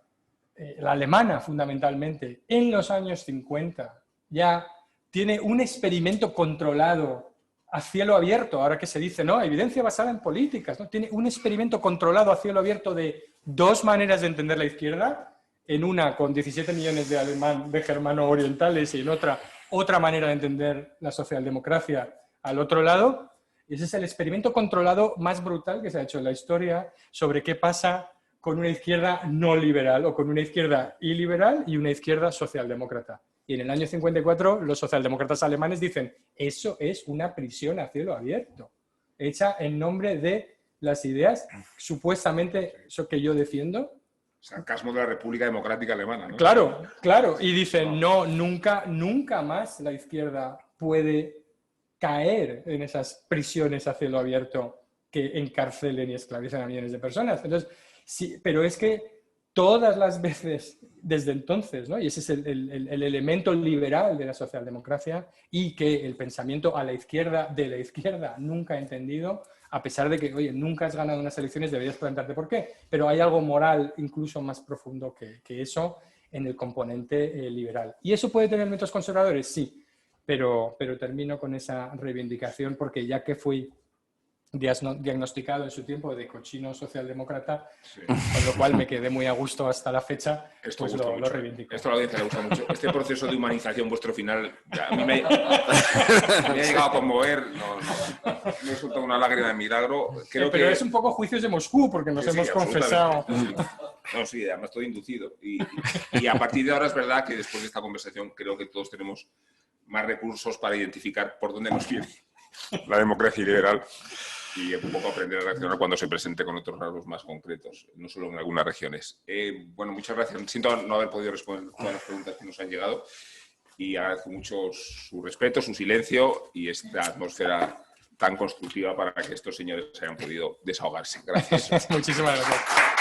Speaker 3: la alemana fundamentalmente, en los años 50 ya tiene un experimento controlado a cielo abierto, ahora que se dice, no, evidencia basada en políticas, ¿no? Tiene un experimento controlado a cielo abierto de 2 maneras de entender la izquierda, en una con 17 millones de germano-orientales y en otra manera de entender la socialdemocracia al otro lado. Ese es el experimento controlado más brutal que se ha hecho en la historia sobre qué pasa con una izquierda no liberal o con una izquierda iliberal y una izquierda socialdemócrata. Y en el año 54 los socialdemócratas alemanes dicen, eso es una prisión a cielo abierto, hecha en nombre de las ideas supuestamente eso que yo defiendo.
Speaker 2: Sarcasmo de la República Democrática Alemana, ¿no?
Speaker 3: Claro, claro. Y dicen, no, nunca más la izquierda puede caer en esas prisiones a cielo abierto que encarcelen y esclavizan a millones de personas. Entonces, sí, pero es que todas las veces desde entonces, ¿no? Y ese es el elemento liberal de la socialdemocracia, y que el pensamiento a la izquierda de la izquierda nunca ha entendido, a pesar de que, oye, nunca has ganado unas elecciones, deberías preguntarte por qué. Pero hay algo moral incluso más profundo que eso en el componente liberal. ¿Y eso puede tener métodos conservadores? Sí, pero termino con esa reivindicación porque ya que fui diagnosticado en su tiempo de cochino socialdemócrata, sí, con lo cual me quedé muy a gusto hasta la fecha, pues lo reivindico.
Speaker 2: Esto a la audiencia le gusta mucho. Este proceso de humanización, vuestro final, a mí me ha llegado a conmover, me he soltado una lágrima de milagro. Creo
Speaker 3: pero
Speaker 2: que
Speaker 3: es un poco juicios de Moscú, porque nos hemos confesado.
Speaker 2: No, sí, además estoy inducido. Y a partir de ahora es verdad que después de esta conversación creo que todos tenemos más recursos para identificar por dónde nos viene la democracia liberal y un poco aprender a reaccionar cuando se presente con otros rasgos más concretos, no solo en algunas regiones. Bueno, muchas gracias. Siento no haber podido responder todas las preguntas que nos han llegado y agradezco mucho su respeto, su silencio y esta atmósfera tan constructiva para que estos señores hayan podido desahogarse. Gracias.
Speaker 3: Muchísimas gracias.